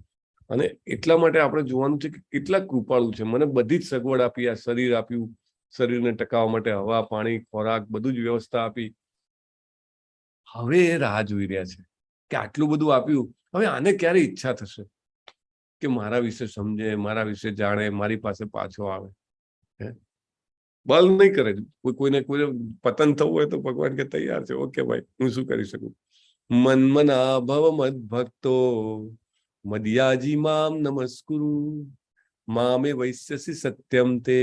અને એટલા માટે આપણે જોવાનું છે કે કેટલા કૃપાળુ છે. મને બધી જ સગવડ આપી, આ શરીર આપ્યું, શરીરને ટકાવવા માટે હવા, પાણી, ખોરાક બધું જ વ્યવસ્થા આપી. હવે એ રાહ જોઈ રહ્યા છે કે આટલું બધું આપ્યું, હવે આને ક્યારે ઈચ્છા થશે કે મારા વિશે સમજે, મારા વિશે જાણે, મારી પાસે પાછો આવે. બલ નહીં કરે. કોઈને પતન થવું હોય તો ભગવાન કે તૈયાર છે, ઓકે ભાઈ, હું શું કરી શકું? મન્મના ભવ મદ ભક્તો મદિયાજી મામ નમસ્કુરુ મામે વૈશ્યસી સત્યમ તે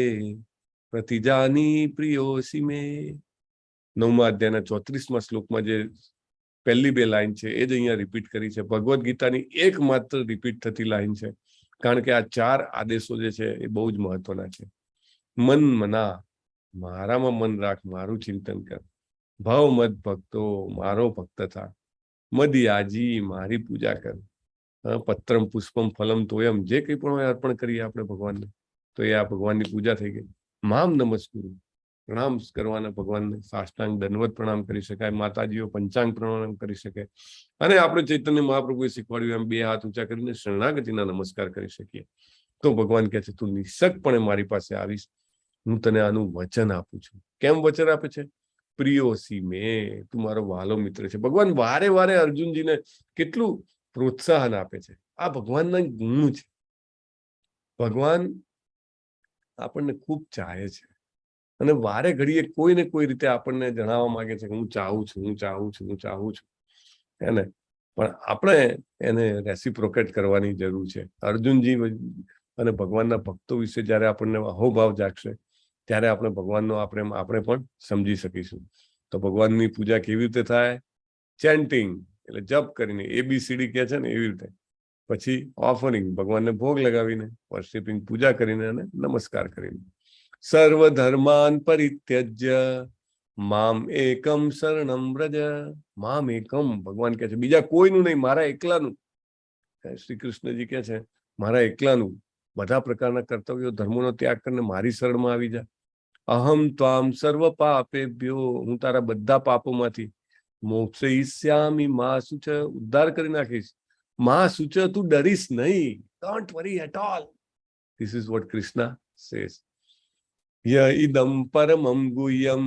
પ્રતિજાની પ્રિયોસી મે. 9મા અધ્યાયના 34મા શ્લોકમાં જે પહેલી 2 લાઈન છે એ જ અહીંયા રિપીટ કરી છે. ભગવદ્ ગીતાની એકમાત્ર રિપીટ થતી લાઈન છે, કારણ કે આ 4 આદેશો જે છે એ બહુ જ મહત્વના છે. મન મના, મારામાં મન રાખ, મારું ચિંતન કર. ભાવ મદ ભક્તો, મારો ભક્ત થા. મદિયાજી, મારી પૂજા કર. પત્રમ પુષ્પમ ફલમ તોયમ, જે કંઈ પણ હોય અર્પણ કરીએ આપણે ભગવાનને તો એ આ ભગવાનની પૂજા થઈ ગઈ. મામ નમસ્કુરુ, પ્રણામ કરવાના ભગવાનને. સાષ્ટાંગ દંડવત પ્રણામ કરી શકાય, માતાજીઓ પંચાંગ પ્રણામ કરી શકે. અને આપણે ચૈતન્ય મહાપ્રભુએ શીખવાડ્યું એમ 2 હાથ ઊંચા કરીને શરણાગતિના નમસ્કાર કરી શકીએ. તો ભગવાન કહે છે તું નિઃશકપણે મારી પાસે આવીશ, હું તને આનું વચન આપું છું. કેમ વચન આપે છે? પ્રિયોસી મે, તું મારો વાલો મિત્ર છે. ભગવાન વારે વારે અર્જુનજીને કેટલું પ્રોત્સાહન આપે છે. આ ભગવાનના ગુણ છે. ભગવાન આપણને ખૂબ ચાહે છે અને વારે ઘડીએ કોઈ ને કોઈ રીતે આપણને જણાવવા માંગે છે કે હું ચાહું છું, હું ચાહું છું, હું ચાહું છું. એને પણ આપણે એને રેસિપ્રોકેટ કરવાની જરૂર છે. અર્જુનજી અને ભગવાનના ભક્તો વિશે જ્યારે આપણને અહોભાવ જાગશે ત્યારે આપણે ભગવાનનો આપણે પણ સમજી શકીશું. તો ભગવાનની પૂજા કેવી રીતે થાય? ચેન્ટિંગ એટલે જપ કરીને, ABCD કહે છે ને એવી રીતે. પછી ઓફરિંગ, ભગવાનને ભોગ લગાવીને, વર્શિપિંગ, પૂજા કરીને અને નમસ્કાર કરીને. સર્વધર્માન પરિત્યજ્ય મામ એકમ શરણમ વ્રજ. મામ એકમ, ભગવાન કહે છે બીજા કોઈનું નહીં, મારા એકલાનું. શ્રી કૃષ્ણજી કહે છે મારા એકલાનું બધા પ્રકારના કર્તવ્યો, ધર્મોનો ત્યાગ કરીને મારી શરણમાં આવી જા. અહમ ત્વામ સર્વ પાપેભ્યો, હું તારા બધા પાપોમાંથી મોક્ષયિષ્યામિ મા શુચ, ઉદ્ધાર કરી નાખીશ. મા શુચ, તું ડરીશ નહીં. Don't worry at all. This is what Krishna says. ય ઇદમ પરમમ ગુહ્યમ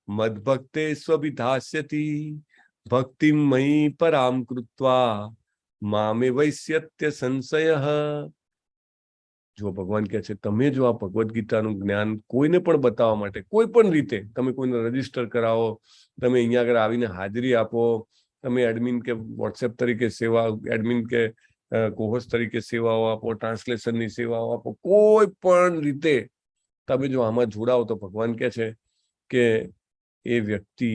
મદભક્તે સ્વવિધાસ્યતિ ભક્તિ મયી પરામ કૃત્વા મામે વૈશ્યત્ય સંશય. જો ભગવાન કહે છે તમે જો આ ભગવદ્ ગીતાનું જ્ઞાન કોઈને પણ બતાવવા માટે કોઈ પણ રીતે તમે કોઈને રજીસ્ટર કરાવો, તમે અહીંયા આગળ આવીને હાજરી આપો, તમે એડમિન કે વોટ્સએપ તરીકે સેવા, એડમિન કે કોહોસ્ટ તરીકે સેવાઓ આપો, ટ્રાન્સલેશનની સેવાઓ આપો, કોઈ પણ રીતે તમે જો આમાં જોડાઓ તો ભગવાન કહે છે કે એ વ્યક્તિ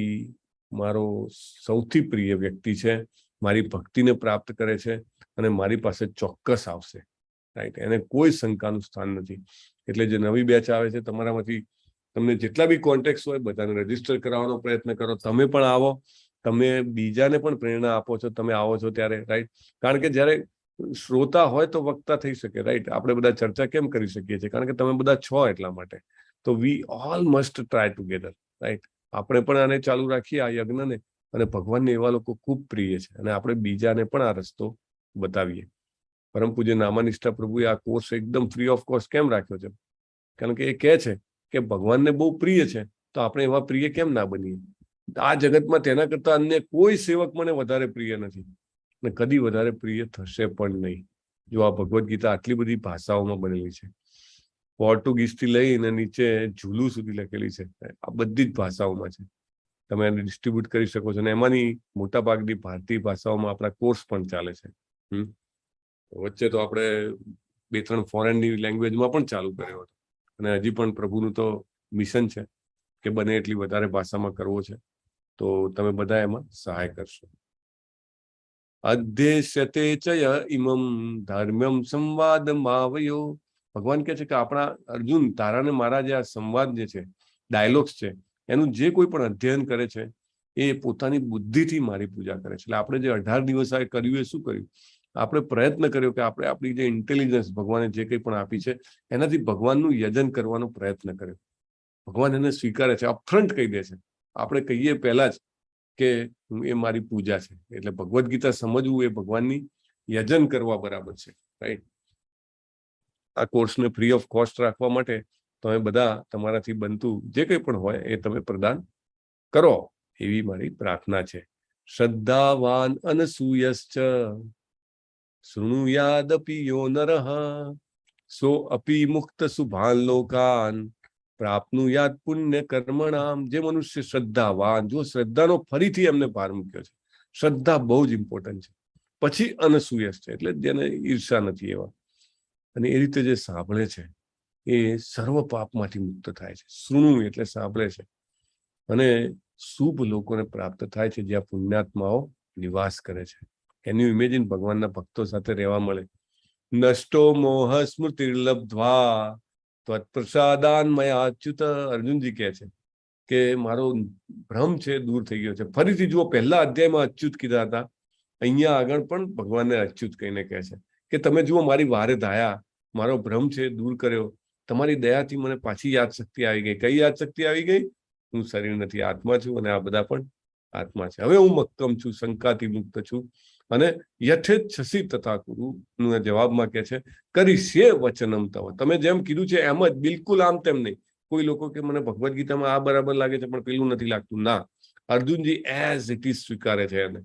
મારો સૌથી પ્રિય વ્યક્તિ છે, મારી ભક્તિને પ્રાપ્ત કરે છે અને મારી પાસે ચોક્કસ આવશે. રાઈટ, એને કોઈ શંકાનું સ્થાન નથી. એટલે જે નવી બેચ આવે છે તમારામાંથી તમને જેટલા બી કોન્ટેક્ટ હોય બધાને રજીસ્ટર કરાવવાનો પ્રયત્ન કરો. તમે પણ આવો, તમે બીજાને પણ પ્રેરણા આપો છો, તમે આવો છો ત્યારે. રાઈટ, કારણ કે જ્યારે શ્રોતા હોય તો વક્તા થઈ શકે. રાઈટ, આપણે બધા ચર્ચા કેમ કરી શકીએ છીએ? કારણ કે તમે બધા છો એટલા માટે. તો we all must try together. Right, આપણે પણ આને ચાલુ રાખીએ આ યજ્ઞને, અને ભગવાનને એવા લોકો ખૂબ પ્રિય છે અને આપણે બીજાને પણ આ રસ્તો બતાવીએ. પરમ પૂજ્ય નામાનિષ્ઠા પ્રભુએ આ કોર્સ એકદમ ફ્રી ઓફ કોસ્ટ કેમ રાખ્યો છે? કારણ કે એ કહે છે કે ભગવાનને બહુ પ્રિય છે તો આપણે એવા પ્રિય કેમ ના બનીએ? આ જગતમાં તેના કરતા અન્ય કોઈ સેવક મને વધારે પ્રિય નથી અને કદી વધારે પ્રિય થશે પણ નહીં. જો આ ભગવદ્ ગીતા આટલી બધી ભાષાઓમાં બનેલી છે, પોર્ટુગીઝ થી લઈને નીચે ઝુલુ સુધી લખેલી છે, આ બધી જ ભાષાઓમાં છે. તમે એને ડિસ્ટ્રીબ્યુટ કરી શકો છો અને એમાંની મોટા ભાગની ભારતીય ભાષાઓમાં આપણા કોર્સ પણ ચાલે છે. વચ્ચે તો આપણે 2-3 ફોરેનની લેંગ્વેજમાં પણ ચાલુ કર્યો હતો અને હજી પણ પ્રભુનું તો મિશન છે કે બને એટલી વધારે ભાષામાં કરવો છે. તો તમે બધા એમાં સહાય કરશો. અધ્યેશ્યતે ચય ઇમમ ધર્મ્યમ સંવાદ માવયો. ભગવાન કહે છે કે આપણા અર્જુન, તારા ને મારા જે આ સંવાદ જે છે, ડાયલોગ્સ છે, એનું જે કોઈ પણ અધ્યયન કરે છે એ પોતાની બુદ્ધિથી મારી પૂજા કરે છે. એટલે આપણે જે 18 દિવસ આ કર્યું એ શું કર્યું? આપણે પ્રયત્ન કર્યો કે આપણે આપણી જે ઇન્ટેલિજન્સ ભગવાને જે કંઈ પણ આપી છે એનાથી ભગવાનનું યજન કરવાનો પ્રયત્ન કર્યો. ભગવાન એને સ્વીકારે છે, અપફ્રન્ટ કહી દે છે. આપણે કહીએ પહેલા જ કે એ મારી પૂજા છે. એટલે ભગવદ્ ગીતા સમજવું એ ભગવાનની યજન કરવા બરાબર છે. રાઈટ, આ કોર્સને ફ્રી ઓફ કોસ્ટ રાખવા માટે તમે બધા તમારાથી બનતું જે કંઈ પણ હોય એ તમે પ્રદાન કરો એવી મારી પ્રાર્થના છે. શ્રદ્ધાવાન અનસૂયશ્ચ શૃણુયાદપી યો નરઃ સો અપી મુક્ત શુભાન લોકાન પ્રાપ્નુયાત પુણ્ય કર્મણામ. જે મનુષ્ય શ્રદ્ધાવાન, જો શ્રદ્ધાનો ફરીથી એમને ભાર મૂક્યો છે, શ્રદ્ધા બહુ જ ઇમ્પોર્ટન્ટ છે. પછી અનસૂયસ છે એટલે જેને ઈર્ષા નથી એવા, અને એ રીતે જે સાંભળે છે એ સર્વ પાપમાંથી મુક્ત થાય છે. શૃણુ એટલે સાંભળે છે અને શુભ લોકોને પ્રાપ્ત થાય છે જ્યાં પુણ્યાત્માઓ નિવાસ કરે છે. કેન યુ ઇમેજિન ભગવાનના ભક્તો સાથે રહેવા મળે? નષ્ટો મોહ સ્મૃતિર્લબ્ધ્વા ત્વત્પ્રસાદાન મયા અચ્યુત. અર્જુનજી કહે છે કે મારો ભ્રમ છે દૂર થઈ ગયો છે. ફરીથી જુઓ, પહેલા અધ્યાયમાં અચ્યુત કીધા હતા, અહીંયા આગળ પણ ભગવાનને અચ્યુત કહીને કહે છે કે તમે જુઓ મારી વારે ધાયા, મારો ભ્રમ છે દૂર કર્યો, તમારી દયાથી મને પાછી યાદ શક્તિ આવી ગઈ. કઈ યાદ શક્તિ આવી ગઈ? હું શરીર નથી, આત્મા છું અને આ બધા પણ આત્મા છે. હવે હું મક્કમ છું, શંકાથી મુક્ત છું અને યથેચ્છસી તથા કુરુ જવાબમાં કે છે કરીશ્યે વચનમ તવ. તમે જેમ કીધું છે એમ જ, બિલકુલ આમ તેમ નહીં. કોઈ લોકો કે મને ભગવદ્ ગીતામાં આ બરાબર લાગે છે પણ પેલું નથી લાગતું. ના, અર્જુનજી એઝ ઇટ ઇઝ સ્વીકારે છે એને.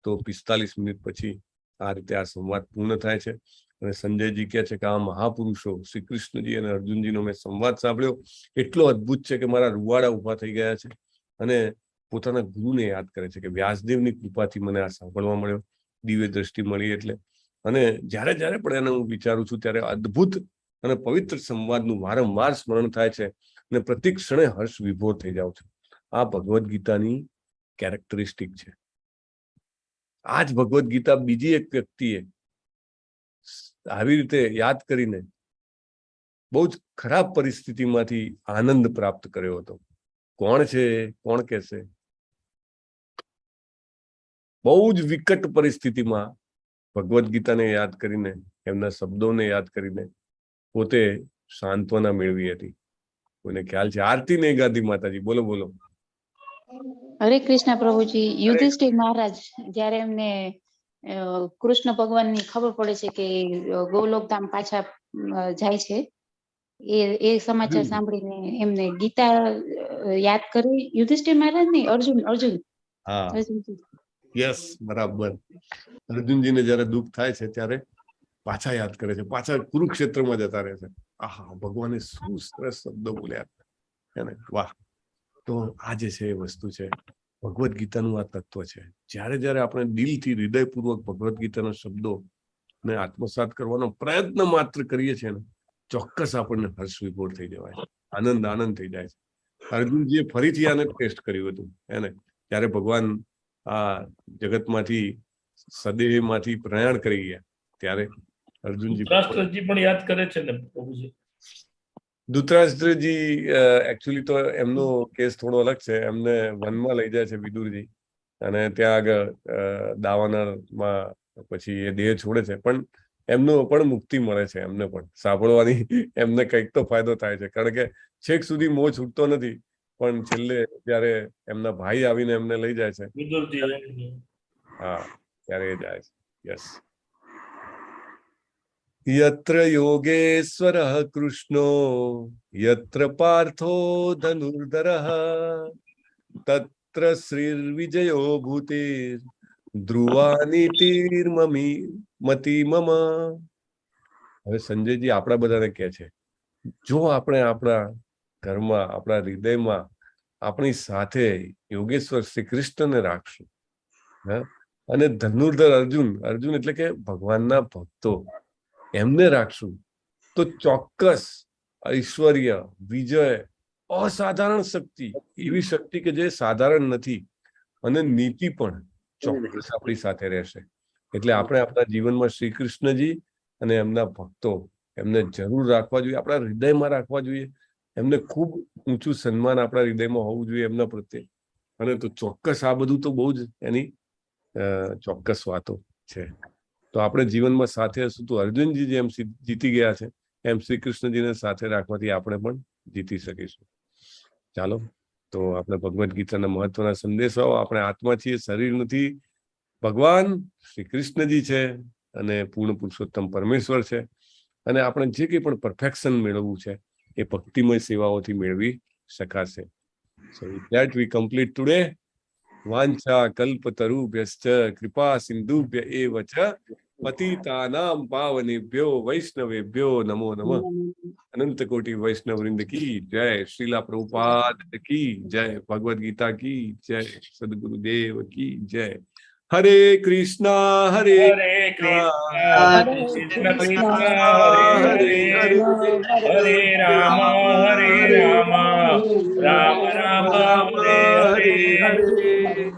તો 45 મિનિટ પછી આ રીતે આ સંવાદ પૂર્ણ થાય છે અને સંજયજી કહે છે કે આ મહાપુરુષો શ્રી કૃષ્ણજી અને અર્જુનજીનો મેં સંવાદ સાંભળ્યો, એટલો અદ્ભુત છે કે મારા રૂવાડા ઉભા થઈ ગયા છે. અને પોતાના ગુરુને યાદ કરે છે કે વ્યાસદેવની કૃપાથી મને આ સાંભળવા મળ્યો, દિવ્ય દ્રષ્ટિ મળી એટલે. અને જ્યારે જ્યારે પણ એને હું વિચારું છું ત્યારે અદ્ભુત અને પવિત્ર સંવાદનું વારંવાર સ્મરણ થાય છે અને પ્રતિ ક્ષણે હર્ષ વિભોર થઈ જાઉં છું. આ ભગવદ્ ગીતાની કેરેક્ટરિસ્ટિક છે. આ જ ભગવદ્ ગીતા બીજી એક વ્યક્તિએ આવી રીતે યાદ કરીને બહુ જ ખરાબ પરિસ્થિતિમાંથી આનંદ પ્રાપ્ત કર્યો હતો. કોણ છે? કોણ કહેશે? બહુ જ વિકટ પરિસ્થિતિમાં ભગવદ્ ગીતાને યાદ કરીને, એમના શબ્દોને યાદ કરીને પોતે સાંત્વના મેળવી હતી. કોઈને ખ્યાલ છે? આરતી નહીં ગાતી માતાજી. બોલો બોલો. હરે કૃષ્ણ પ્રભુજી. યુધિષ્ઠિર મહારાજ જયારે એમને કૃષ્ણ ભગવાનની ખબર પડે છે કે ગોલોકધામ પાછા જાય છે, એ સમાચાર સાંભળીને એમને ગીતા યાદ કરી. યુધિષ્ઠિર મહારાજ નહીં, અર્જુન હા યસ બરાબર. અર્જુનજીને જયારે દુઃખ થાય છે ત્યારે પાછા યાદ કરે છે, પાછા કુરુક્ષેત્રમાં જતા રહે છે. આહા, ભગવાને શું સરસ શબ્દો બોલ્યા છે ને, વાહ. તો આ જે છે એ વસ્તુ છે ભગવદ્ ગીતાનું આ તત્વ છે. જયારે જયારે આપણે દિલથી હૃદયપૂર્વક ભગવદ્ ગીતાના શબ્દો ને આત્મસાત કરવાનો પ્રયત્ન માત્ર કરીએ છીએ ને, ચોક્કસ આપણને હર્ષ વિભોર થઈ જવાય, આનંદ થઈ જાય છે. અર્જુનજીએ ફરીથી આને ટેસ્ટ કર્યું હતું એને, ત્યારે ભગવાન આ જગતમાંથી સદેહમાંથી પ્રયાણ કરી ગયા ત્યારે અર્જુનજી ધૃતરાષ્ટ્રજી પણ યાદ કરે છે ને પ્રભુજી. ધૃતરાષ્ટ્રજી એકચ્યુઅલી તો એમનો કેસ થોડો અલગ છે. એમને વનમાં લઈ જાય છે વિદુરજી, અને ત્યાં આગળ દાવાનળમાં પછી એ દેહ છોડે છે, પણ એમનો પણ મુક્તિ મળે છે. એમને પણ સાંભળવાની એમને કંઈક તો ફાયદો થાય છે, કારણ કે છેક સુધી મોહ છૂટતો નથી, પણ છેલ્લે જયારે એમના ભાઈ આવીને એમને લઈ જાય છે, હા, ત્યારે એ જાય છે. યસ. યત્ર યોગેશ્વરઃ કૃષ્ણો યત્ર પાર્થો ધનુર્ધરઃ તત્ર શ્રીર્વિજયો ભૂતિર ધ્રુવાનીતિર્મમી મતિ મમ. હવે સંજયજી આપણા બધાને કહે છે, જો આપણે આપણા ઘરમાં, આપણા હૃદયમાં આપણી સાથે યોગેશ્વર શ્રી કૃષ્ણને રાખશું, અને ધનુર્ધર અર્જુન એટલે કે ભગવાનના ભક્તો, એમને રાખશું, તો ચોક્કસ ઐશ્વર્ય, વિજય, અસાધારણ શક્તિ, એવી શક્તિ કે જે સાધારણ નથી, અને નીતિ પણ ચોક્કસ આપણી સાથે રહેશે. એટલે આપણે આપણા જીવનમાં શ્રી કૃષ્ણજી અને એમના ભક્તો, એમને જરૂર રાખવા જોઈએ, આપણા હૃદયમાં રાખવા જોઈએ. એમને ખૂબ ઊંચું સન્માન આપણા હૃદયમાં હોવું જોઈએ એમના પ્રત્યે. અને તો ચોક્કસ આ બધું તો બહુ જ એની ચોક્કસ વાતો છે. તો આપણે જીવનમાં સાથે હશું તો અર્જુનજી જેમ જીતી ગયા છે, એમ શ્રી કૃષ્ણજીને સાથે રાખવાથી આપણે પણ જીતી શકીશું. ચાલો, તો આપણે ભગવદ્ ગીતાના મહત્વના સંદેશો, આપણે આત્મા છીએ, શરીર નથી. ભગવાન શ્રી કૃષ્ણજી છે અને પૂર્ણ પુરુષોત્તમ પરમેશ્વર છે, અને આપણે જે કંઈ પણ પરફેક્શન મેળવવું છે એ ભક્તિમય સેવાઓથી મેળવી શકાશે. So with that we complete today. વાંછા કલ્પતરુભ્યશ્ચ કૃપા સિંધુભ્ય એવ ચ પતિતાનામ પાવનેભ્યો વૈષ્ણવેભ્યો નમો નમઃ. અનંત કોટી વૈષ્ણવ વૃંદ કી જય. શ્રીલા પ્રભુપાદ કી જય. ભગવદ ગીતા કી જય. સદગુરુદેવ કી જય. હરે કૃષ્ણ હરે કૃષ્ણ હરે હરે રામ રામ રામ હરે હરે.